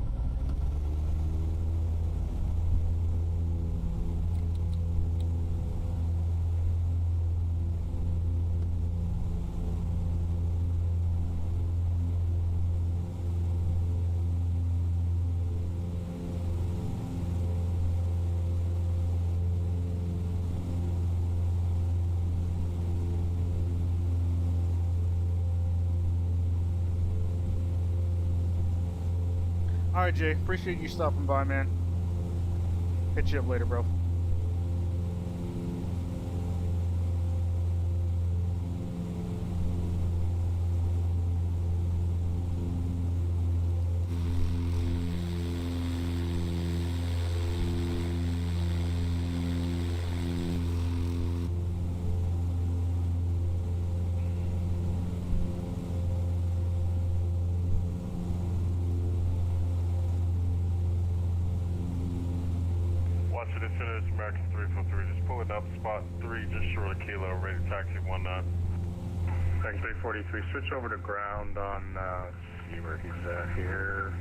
Alright, Jay. Appreciate you stopping by, man. Hit you up later, bro. Washington Center, it's American 343. Just pulling up spot 3, just short of Kilo, ready to taxi 19. American 343, switch over to ground on, see where he's at here.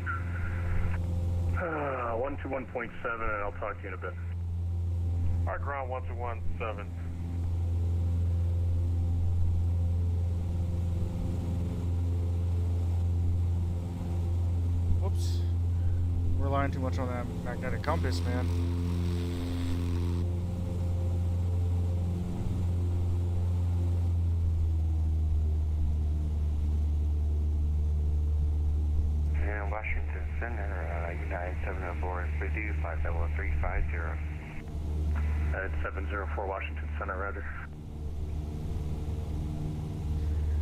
121.7, and I'll talk to you in a bit. Alright, ground 1217. Whoops. Relying too much on that magnetic compass, man. And Washington Center, United 704 is with you, 50350. At 704 Washington Center, roger.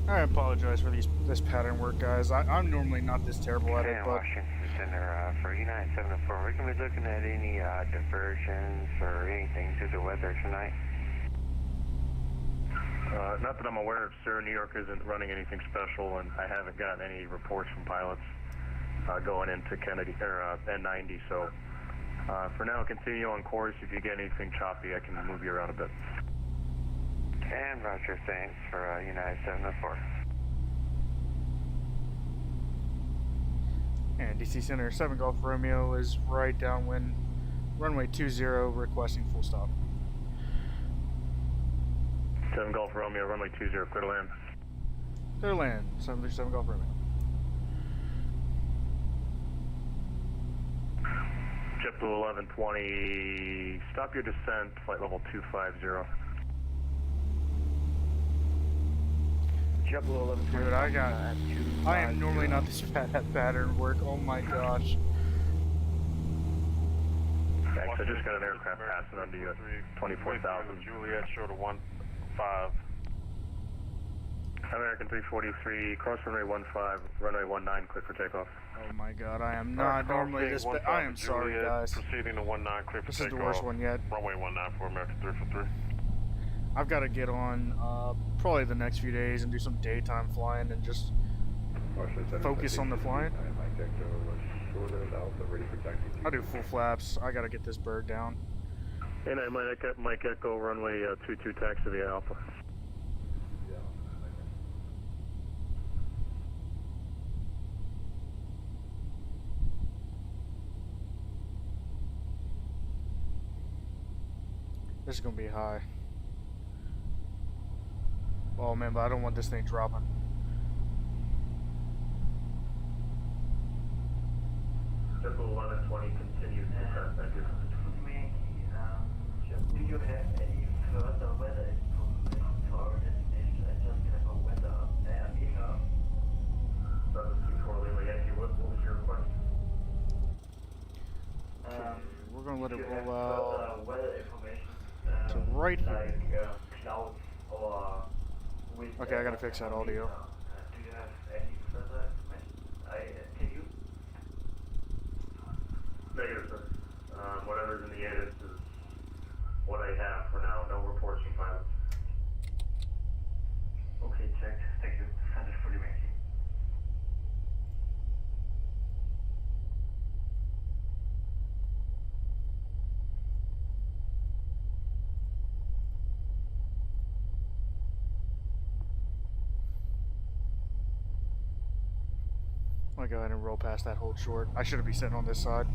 I apologize for this pattern work, guys. I'm normally not this terrible at it, And but Washington Center, for United 704, we're going to be looking at any diversions or anything to the weather tonight. Not that I'm aware of, sir. New York isn't running anything special, and I haven't gotten any reports from pilots going into Kennedy or N90. So for now, continue on course. If you get anything choppy, I can move you around a bit. And Roger, thanks for United 704. and DC Center 7 Golf Romeo is right downwind, runway 20, requesting full stop. 7 Golf Romeo, runway 20, clear to land. Clear to land, 737 Golf Romeo. JetBlue 1120, stop your descent, flight level 250. JetBlue 1120. Dude, I am normally not this bad at pattern work. Oh my gosh. Thank I just got an aircraft passing under you at 24,000. Juliet, short of 15. American 343, cross runway 15, runway 19, clear for takeoff. Oh my god, I am not normally this bad. I am sorry, guys. Proceeding to 19, clear for This takeoff. is the worst one yet. Runway 19 for American 343. I've got to get on probably the next few days and do some daytime flying and just focus on the flying. I do full flaps. I got to get this bird down. And I Mike Echo, runway 22, taxi via Alpha. This is going to be high. Oh man, but I don't want this thing dropping. Circle 1120 continues to press, thank you. Do you have any further weather information for destination? I just have a weather parameter. 724 Lima Yankee, what was your request? We're going to let it Do you have roll out further weather information? to right here. Like clouds or wind. Okay, I gotta fix that audio. Do you have any further information? Can you? Negative, sir. Whatever's in the air is what I have for now. No reports from pilots. Okay, checked. Thank you. Send it for you, Yankee. I'm gonna go ahead and roll past that hold short. I shouldn't be sitting on this side.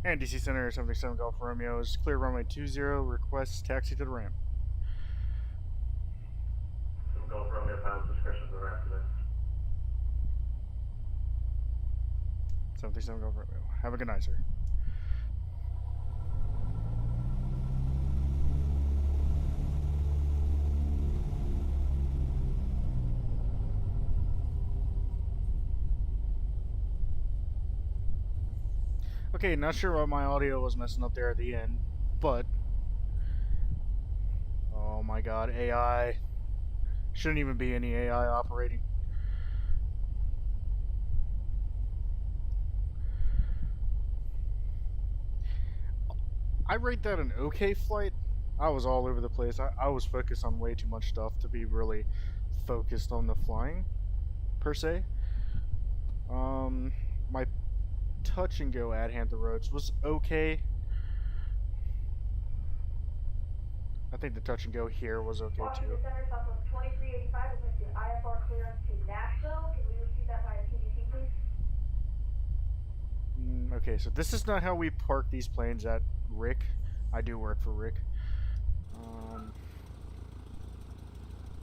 And DC Center 77 Golf Romeo is clear runway 20. Requests taxi to the ramp. Some Gulf Romeo pilot's discretion to the ramp today. 77 Golf Romeo. Have a good night, sir. Okay, not sure why my audio was messing up there at the end, but oh my god, AI. Shouldn't even be any AI operating. I rate that an okay flight. I was all over the place. I was focused on way too much stuff to be really focused on the flying, per se. My touch and go at Hampton Roads was okay. I think the touch and go here was okay too. Center, Southwest 2385, requesting IFR clearance to Nashville. Can we receive that via PDC, please? Okay, so this is not how we park these planes at Rick. I do work for Rick.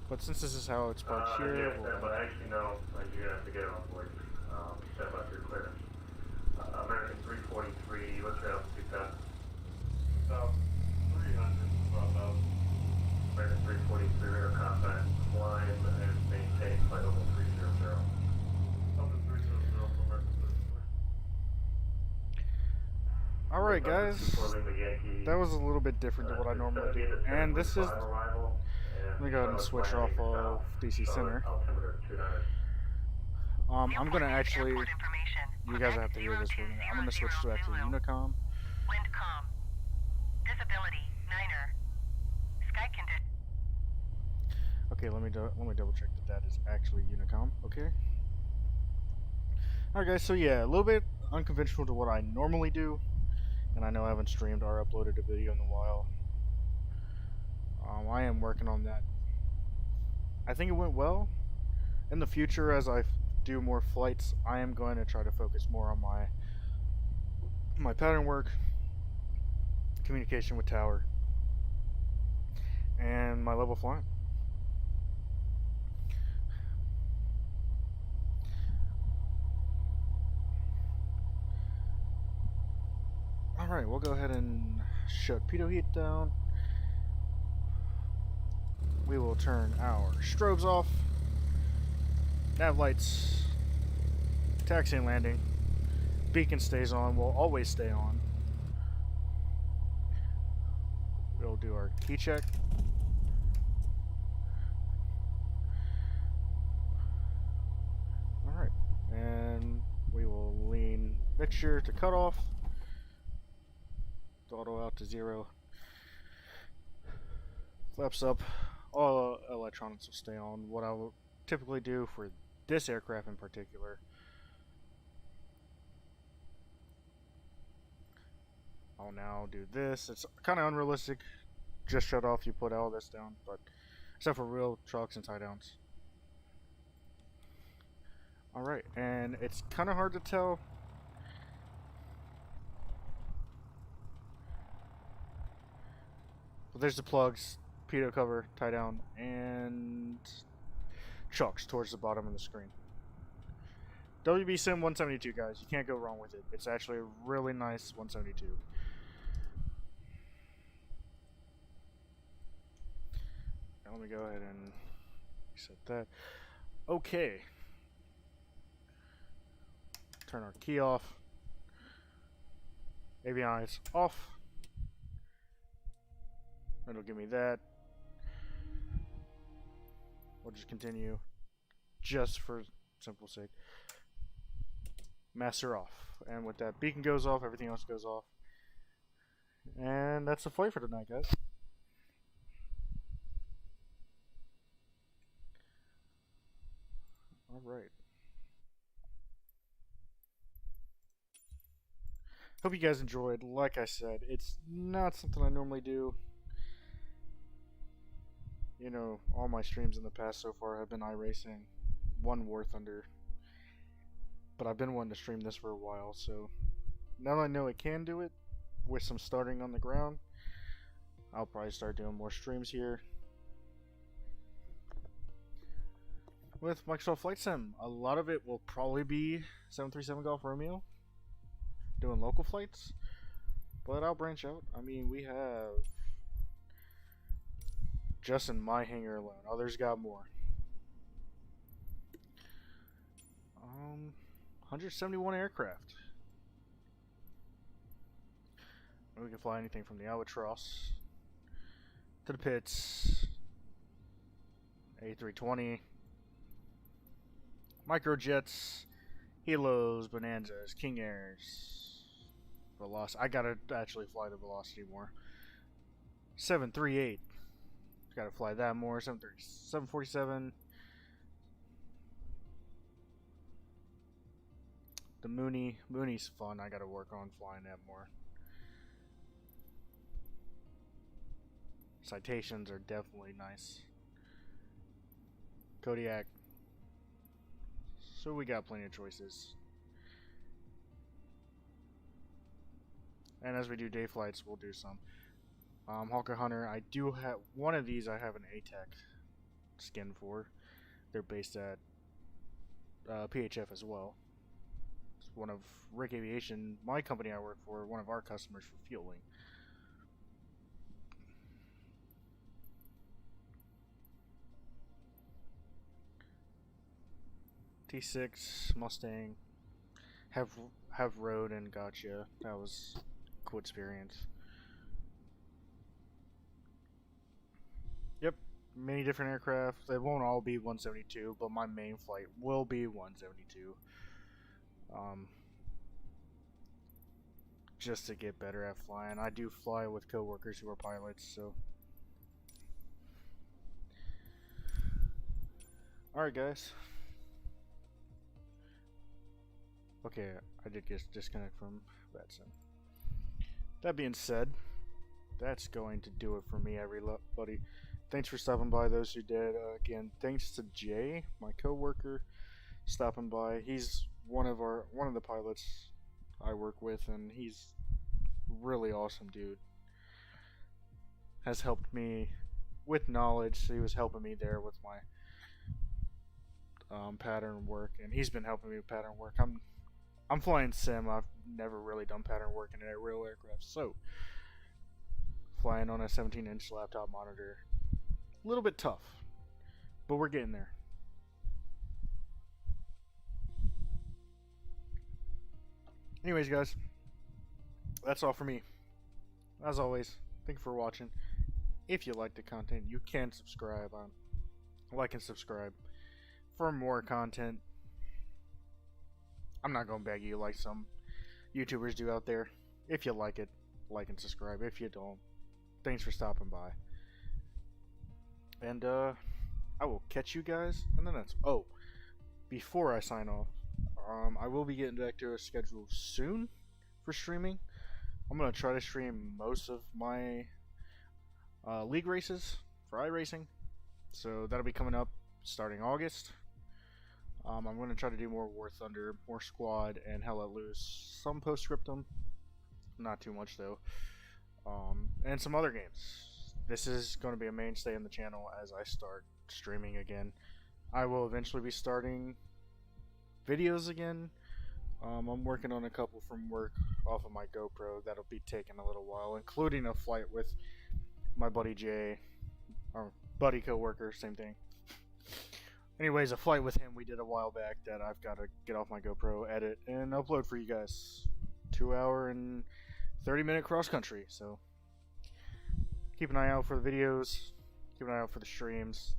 But since this is how it's parked here, Yeah, stand by. Actually, no. You're going to have to get it on board. Stand by for your clearance. American 343, what's your altitude path? 300, about American 343, radar contact, climb and maintain flight level 300. something 300 for American 343. alright guys, that was a little bit different than what I normally do. And this is, let me go ahead and switch off of DC Center. I'm gonna actually, you guys have to hear this for a minute. I'm gonna switch to actually Unicom. Wind calm. Visibility, niner. Sky condition. Okay, let me double check that is actually Unicom. Okay. Alright guys, so yeah, a little bit unconventional to what I normally do, and I know I haven't streamed or uploaded a video in a while. I am working on that. I think it went well. In the future, as I do more flights, I am going to try to focus more on my pattern work, communication with tower, and my level flying. Alright, we'll go ahead and shut pitot heat down. We will turn our strobes off. Nav lights. Taxi and landing. Beacon stays on. Will always stay on. We'll do our key check. Alright. And we will lean mixture to cutoff. Throttle out to 0. Flaps up. All electronics will stay on. What I will typically do for this aircraft in particular, I'll now do this. It's kind of unrealistic. Just shut off, you put all this down, but except for real trucks and tie downs. Alright, and it's kind of hard to tell. But there's the plugs, pitot cover, tie down, and chocks towards the bottom of the screen. WB Sim 172, guys. You can't go wrong with it. It's actually a really nice 172. Now let me go ahead and reset that. Okay. Turn our key off. Avionics off. It'll give me that. We'll just continue, just for simple sake. Master off, and with that beacon goes off, everything else goes off, and that's the flight for tonight, guys. All right. Hope you guys enjoyed. Like I said, it's not something I normally do. You know, all my streams in the past so far have been iRacing, one War Thunder. But I've been wanting to stream this for a while, so now that I know I can do it, with some starting on the ground, I'll probably start doing more streams here with Microsoft Flight Sim. A lot of it will probably be 737 Golf Romeo, doing local flights, but I'll branch out. I mean, we have, just in my hangar alone, others got more. 171 aircraft. We can fly anything from the Albatross to the Pitts, A320, microjets, Helos, Bonanzas, King Airs, Velocity. I gotta actually fly the Velocity more. 738. Gotta fly that more. 747. The Mooney's fun. I gotta work on flying that more. Citations are definitely nice. Kodiak. So we got plenty of choices. And as we do day flights, we'll do some. Hawker Hunter, I do have one of these. I have an ATAC skin for. They're based at PHF as well. It's one of Rick Aviation, my company I work for, one of our customers for fueling. T6 Mustang, have rode and gotcha. That was a cool experience. Yep, many different aircraft. They won't all be 172, but my main flight will be 172. Just to get better at flying. I do fly with coworkers who are pilots, so. Alright, guys. Okay, I did just disconnect from VATSIM. That being said, that's going to do it for me, everybody. Thanks for stopping by, those who did. Again, thanks to Jay, my coworker, stopping by. He's one of the pilots I work with, and he's really awesome, dude. Has helped me with knowledge. He was helping me there with my pattern work, and he's been helping me with pattern work. I'm flying sim. I've never really done pattern work in a real aircraft, so flying on a 17-inch laptop monitor. A little bit tough, but we're getting there. Anyways, guys, that's all for me. As always, thank you for watching. If you like the content, you can subscribe. Like and subscribe for more content. I'm not going to beg you like some YouTubers do out there. If you like it, like and subscribe. If you don't, thanks for stopping by. And I will catch you guys in the next. Oh, before I sign off, I will be getting back to a schedule soon for streaming. I'm gonna try to stream most of my league races for iRacing, so that'll be coming up starting August. I'm gonna try to do more War Thunder, more Squad, and Hell Let Loose. Some Postscriptum, not too much though, and some other games. This is going to be a mainstay in the channel as I start streaming again. I will eventually be starting videos again. I'm working on a couple from work off of my GoPro. That'll be taking a little while, including a flight with my buddy Jay, or buddy co-worker, same thing. Anyways, a flight with him we did a while back that I've got to get off my GoPro, edit, and upload for you guys. 2-hour and 30-minute cross country, so keep an eye out for the videos, keep an eye out for the streams.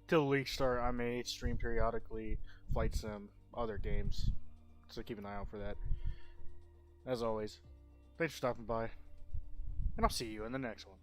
Till the leagues start, I may stream periodically, Flight Sim, other games, so keep an eye out for that. As always, thanks for stopping by, and I'll see you in the next one.